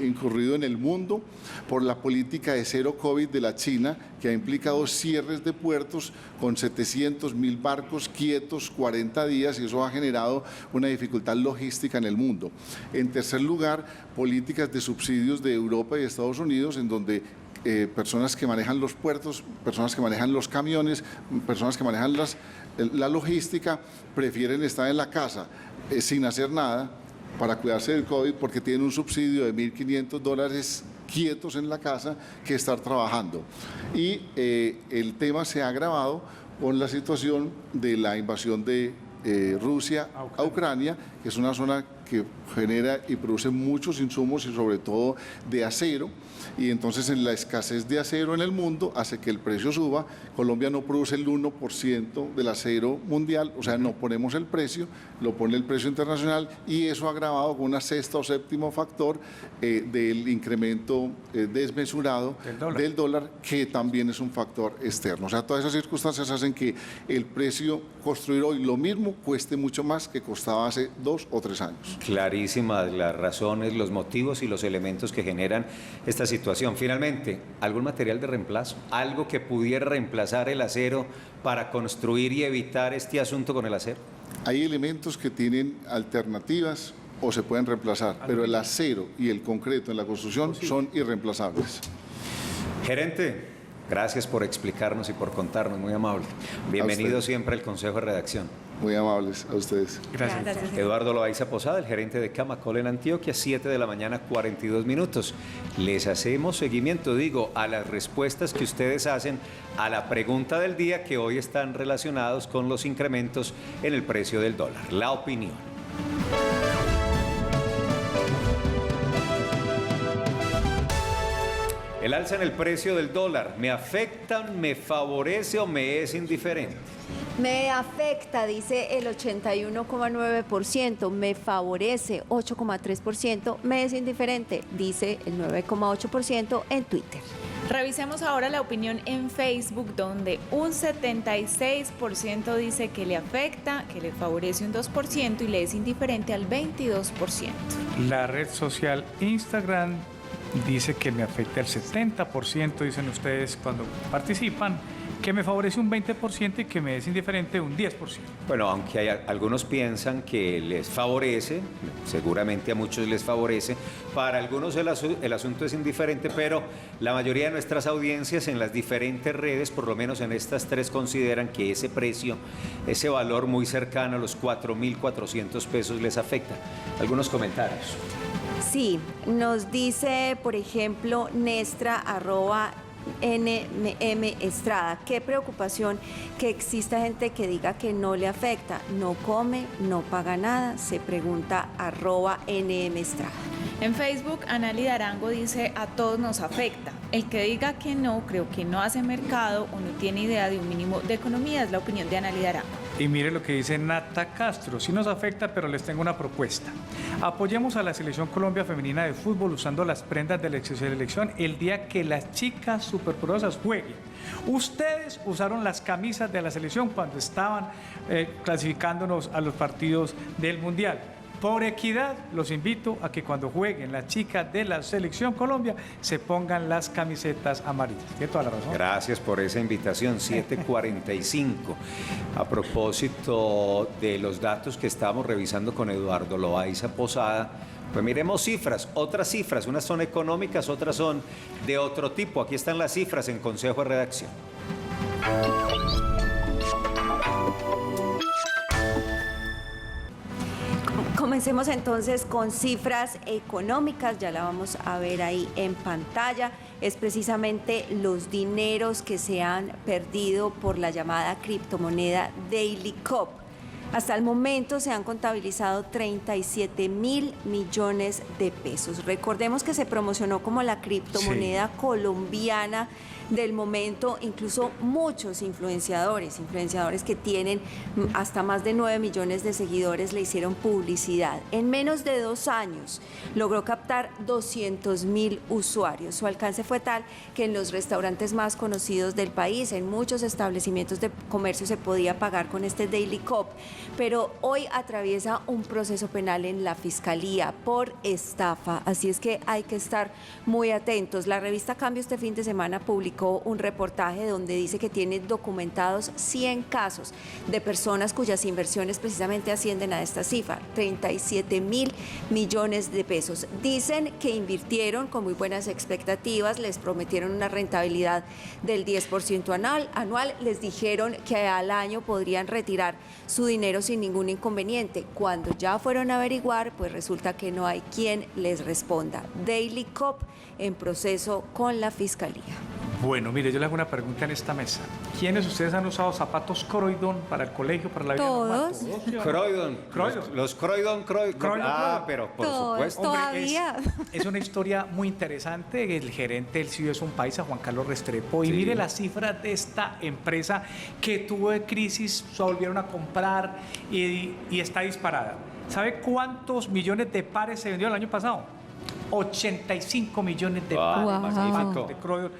incurrido en el mundo por la política de cero COVID de la China, que ha implicado cierres de puertos con 700.000 barcos quietos 40 días y eso ha generado una dificultad logística en el mundo. En tercer lugar, políticas de subsidios de Europa y Estados Unidos en donde personas que manejan los puertos, personas que manejan los camiones, personas que manejan la logística, prefieren estar en la casa sin hacer nada para cuidarse del COVID porque tienen un subsidio de $1.500 quietos en la casa que estar trabajando. Y el tema se ha agravado con la situación de la invasión de Rusia a Ucrania, que es una zona que genera y produce muchos insumos y sobre todo de acero, y entonces en la escasez de acero en el mundo hace que el precio suba. Colombia no produce el 1% del acero mundial, o sea, no ponemos el precio, lo pone el precio internacional y eso ha agravado con una sexta o séptimo factor del incremento desmesurado del dólar, que también es un factor externo. O sea, todas esas circunstancias hacen que el precio construir hoy lo mismo cueste mucho más que costaba hace 2 o 3 años. Clarísimas las razones, los motivos y los elementos que generan esta situación. Finalmente, ¿algún material de reemplazo? ¿Algo que pudiera reemplazar el acero para construir y evitar este asunto con el acero? Hay elementos que tienen alternativas o se pueden reemplazar, pero el acero y el concreto en la construcción son irreemplazables. Gerente, gracias por explicarnos y por contarnos, muy amable. Bienvenido siempre al Consejo de Redacción. Muy amables a ustedes. Gracias. Eduardo Loaiza Posada, el gerente de Camacol en Antioquia, 7 de la mañana, 42 minutos. Les hacemos seguimiento, a las respuestas que ustedes hacen a la pregunta del día, que hoy están relacionados con los incrementos en el precio del dólar. La opinión. El alza en el precio del dólar, ¿me afecta, me favorece o me es indiferente? Me afecta, dice el 81,9%, me favorece 8,3%, me es indiferente, dice el 9,8% en Twitter. Revisemos ahora la opinión en Facebook, donde un 76% dice que le afecta, que le favorece un 2% y le es indiferente al 22%. La red social Instagram dice que me afecta el 70%, dicen ustedes cuando participan, que me favorece un 20% y que me es indiferente un 10%. Bueno, aunque algunos piensan que les favorece, seguramente a muchos les favorece, para algunos el asunto es indiferente, pero la mayoría de nuestras audiencias en las diferentes redes, por lo menos en estas tres, consideran que ese precio, ese valor muy cercano a los 4.400 pesos les afecta. Algunos comentarios. Sí, nos dice, por ejemplo, Nestra, @NM Estrada, qué preocupación que exista gente que diga que no le afecta, no come, no paga nada, se pregunta @NM Estrada. En Facebook, Anali Darango dice, a todos nos afecta. El que diga que no, creo que no hace mercado o no tiene idea de un mínimo de economía, es la opinión de Anali Darango. Y mire lo que dice Nata Castro, sí nos afecta, pero les tengo una propuesta. Apoyemos a la Selección Colombia Femenina de Fútbol usando las prendas de la selección el día que las chicas superpoderosas jueguen. Ustedes usaron las camisas de la selección cuando estaban clasificándonos a los partidos del Mundial. Por equidad, los invito a que cuando jueguen las chicas de la Selección Colombia se pongan las camisetas amarillas. Tiene toda la razón. Gracias por esa invitación, 7:45. A propósito de los datos que estábamos revisando con Eduardo Loaiza Posada, pues miremos cifras, otras cifras, unas son económicas, otras son de otro tipo. Aquí están las cifras en Consejo de Redacción. Comencemos entonces con cifras económicas, ya la vamos a ver ahí en pantalla. Es precisamente los dineros que se han perdido por la llamada criptomoneda Daily Cop. Hasta el momento se han contabilizado 37.000 millones de pesos. Recordemos que se promocionó como la criptomoneda colombiana del momento, incluso muchos influenciadores que tienen hasta más de 9 millones de seguidores le hicieron publicidad. En menos de 2 años logró captar 200.000 usuarios. Su alcance fue tal que en los restaurantes más conocidos del país, en muchos establecimientos de comercio se podía pagar con este Daily Cop, pero hoy atraviesa un proceso penal en la Fiscalía por estafa, así es que hay que estar muy atentos. La revista Cambio este fin de semana publicó un reportaje donde dice que tiene documentados 100 casos de personas cuyas inversiones precisamente ascienden a esta cifra, 37.000 millones de pesos. Dicen que invirtieron con muy buenas expectativas, les prometieron una rentabilidad del 10% anual, les dijeron que al año podrían retirar su dinero sin ningún inconveniente. Cuando ya fueron a averiguar, pues resulta que no hay quien les responda. Daily Cop en proceso con la Fiscalía. Bueno, mire, yo le hago una pregunta en esta mesa. ¿Quiénes de ustedes han usado zapatos Croydon para el colegio, para la vida normal? ¿Todos? Croydon. Los Croydon. Ah, pero por supuesto. Todavía. Es una historia muy interesante. El gerente del CIO es un paisa, Juan Carlos Restrepo. Y mire las cifras de esta empresa que tuvo de crisis, se volvieron a comprar y está disparada. ¿Sabe cuántos millones de pares se vendió el año pasado? 85 millones de pares de Croydon.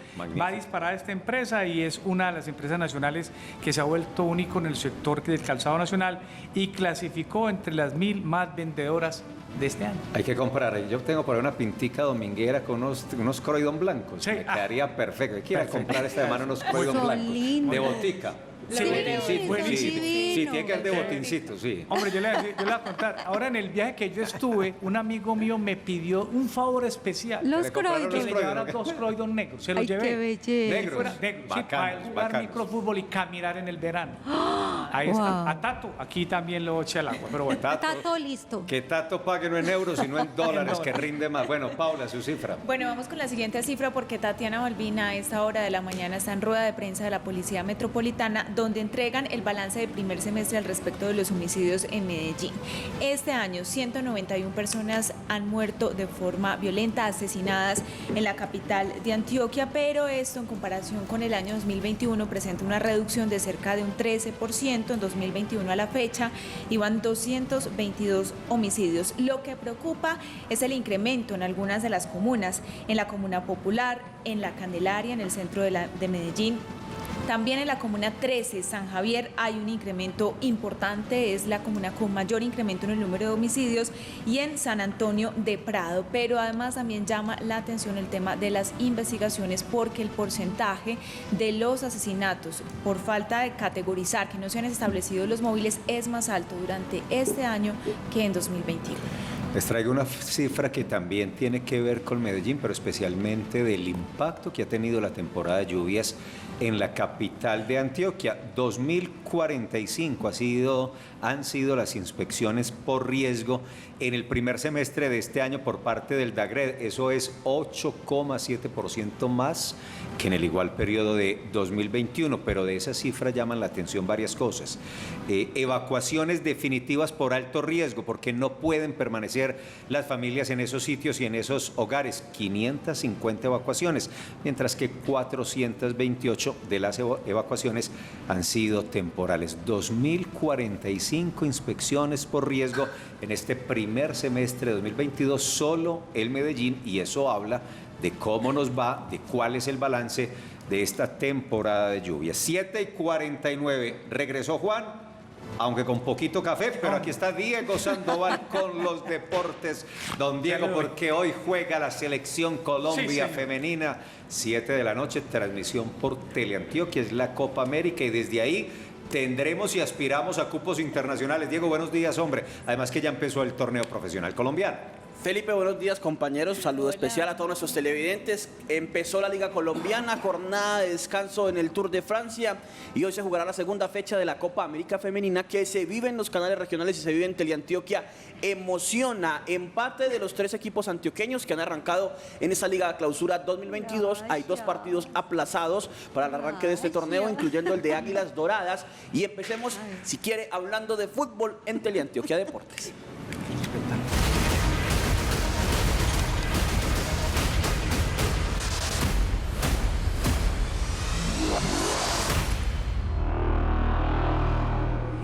Va a disparar esta empresa y es una de las empresas nacionales que se ha vuelto único en el sector del calzado nacional y clasificó entre las 1.000 más vendedoras de este año. Hay que comprar. Yo tengo por ahí una pintica dominguera con unos Croydon blancos. Sí. Me quedaría perfecto. Hay que ir a comprar esta semana unos Croydon blancos. Lindos. De botica. Sí, tiene que ser de botincito, sí. Hombre, yo le voy a contar. Ahora en el viaje que yo estuve, un amigo mío me pidió un favor especial. Que le llevara 2 Croydon negros. Se los llevé. Qué belleza. Negros. Sí, para jugar microfútbol y caminar en el verano. Ahí está. A Tato, aquí también lo eché al agua, pero bueno. Tato listo. Que Tato pague pague no en euros, sino en dólares, que rinde más. Bueno, Paula, su cifra. Bueno, vamos con la siguiente cifra porque Tatiana Balbina a esta hora de la mañana está en rueda de prensa de la Policía Metropolitana, donde entregan el balance del primer semestre al respecto de los homicidios en Medellín. Este año, 191 personas han muerto de forma violenta, asesinadas en la capital de Antioquia, pero esto en comparación con el año 2021 presenta una reducción de cerca de un 13%. En 2021 a la fecha iban 222 homicidios. Lo que preocupa es el incremento en algunas de las comunas, en la Comuna Popular, en La Candelaria, en el centro de Medellín. También en la comuna 13, San Javier, hay un incremento importante, es la comuna con mayor incremento en el número de homicidios, y en San Antonio de Prado. Pero además también llama la atención el tema de las investigaciones, porque el porcentaje de los asesinatos por falta de categorizar, que no se han establecido los móviles, es más alto durante este año que en 2021. Les traigo una cifra que también tiene que ver con Medellín, pero especialmente del impacto que ha tenido la temporada de lluvias en la capital de Antioquia. 2045 han sido las inspecciones por riesgo en el primer semestre de este año por parte del DAGRED. Eso es 8,7% más que en el igual periodo de 2021, pero de esa cifra llaman la atención varias cosas. Evacuaciones definitivas por alto riesgo, porque no pueden permanecer las familias en esos sitios y en esos hogares. 550 evacuaciones, mientras que 428 de las evacuaciones han sido temporales. 2045 inspecciones por riesgo en este primer semestre de 2022, solo el Medellín, y eso habla de cómo nos va, de cuál es el balance de esta temporada de lluvia. 7:49, regresó Juan, aunque con poquito café, pero aquí está Diego Sandoval con los deportes. Don Diego, porque hoy juega la selección Colombia femenina, 7 de la noche, transmisión por Teleantioquia, es la Copa América, y desde ahí tendremos y aspiramos a cupos internacionales. Diego, buenos días, hombre. Además que ya empezó el torneo profesional colombiano. Felipe, buenos días, compañeros. Saludo especial a todos nuestros televidentes. Empezó la Liga Colombiana, jornada de descanso en el Tour de Francia, y hoy se jugará la segunda fecha de la Copa América Femenina, que se vive en los canales regionales y se vive en Teleantioquia. Emociona, empate de los 3 equipos antioqueños que han arrancado en esa Liga de Clausura 2022. Hay 2 partidos aplazados para el arranque de este torneo, incluyendo el de Águilas Doradas. Y empecemos, si quiere, hablando de fútbol en Teleantioquia Deportes.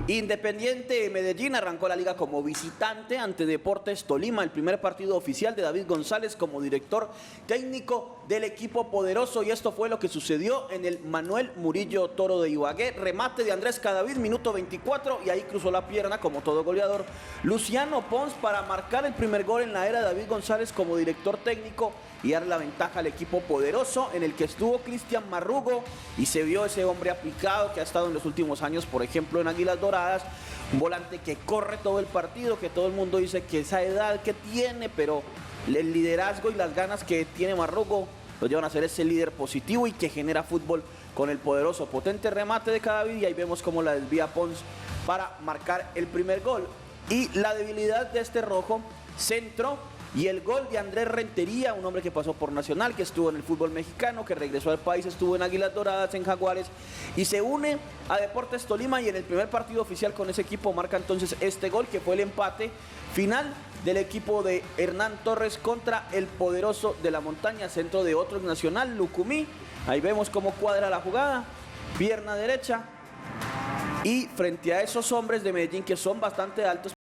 Independiente Medellín arrancó la liga como visitante ante Deportes Tolima, el primer partido oficial de David González como director técnico del equipo poderoso, y esto fue lo que sucedió en el Manuel Murillo Toro de Ibagué. Remate de Andrés Cadavid, minuto 24, y ahí cruzó la pierna, como todo goleador, Luciano Pons, para marcar el primer gol en la era de David González como director técnico y dar la ventaja al equipo poderoso, en el que estuvo Cristian Marrugo, y se vio ese hombre aplicado que ha estado en los últimos años, por ejemplo, en Águilas Doradas, un volante que corre todo el partido, que todo el mundo dice que esa edad que tiene, pero el liderazgo y las ganas que tiene Marrugo lo llevan a ser ese líder positivo y que genera fútbol con el poderoso. Potente remate de Cadavid, y ahí vemos cómo la desvía Pons para marcar el primer gol. Y la debilidad de este rojo, centro, y el gol de Andrés Rentería, un hombre que pasó por Nacional, que estuvo en el fútbol mexicano, que regresó al país, estuvo en Águilas Doradas, en Jaguares, y se une a Deportes Tolima, y en el primer partido oficial con ese equipo marca entonces este gol, que fue el empate final del equipo de Hernán Torres contra el poderoso de la montaña, centro de otro Nacional, Lucumí. Ahí vemos cómo cuadra la jugada, pierna derecha, y frente a esos hombres de Medellín que son bastante altos,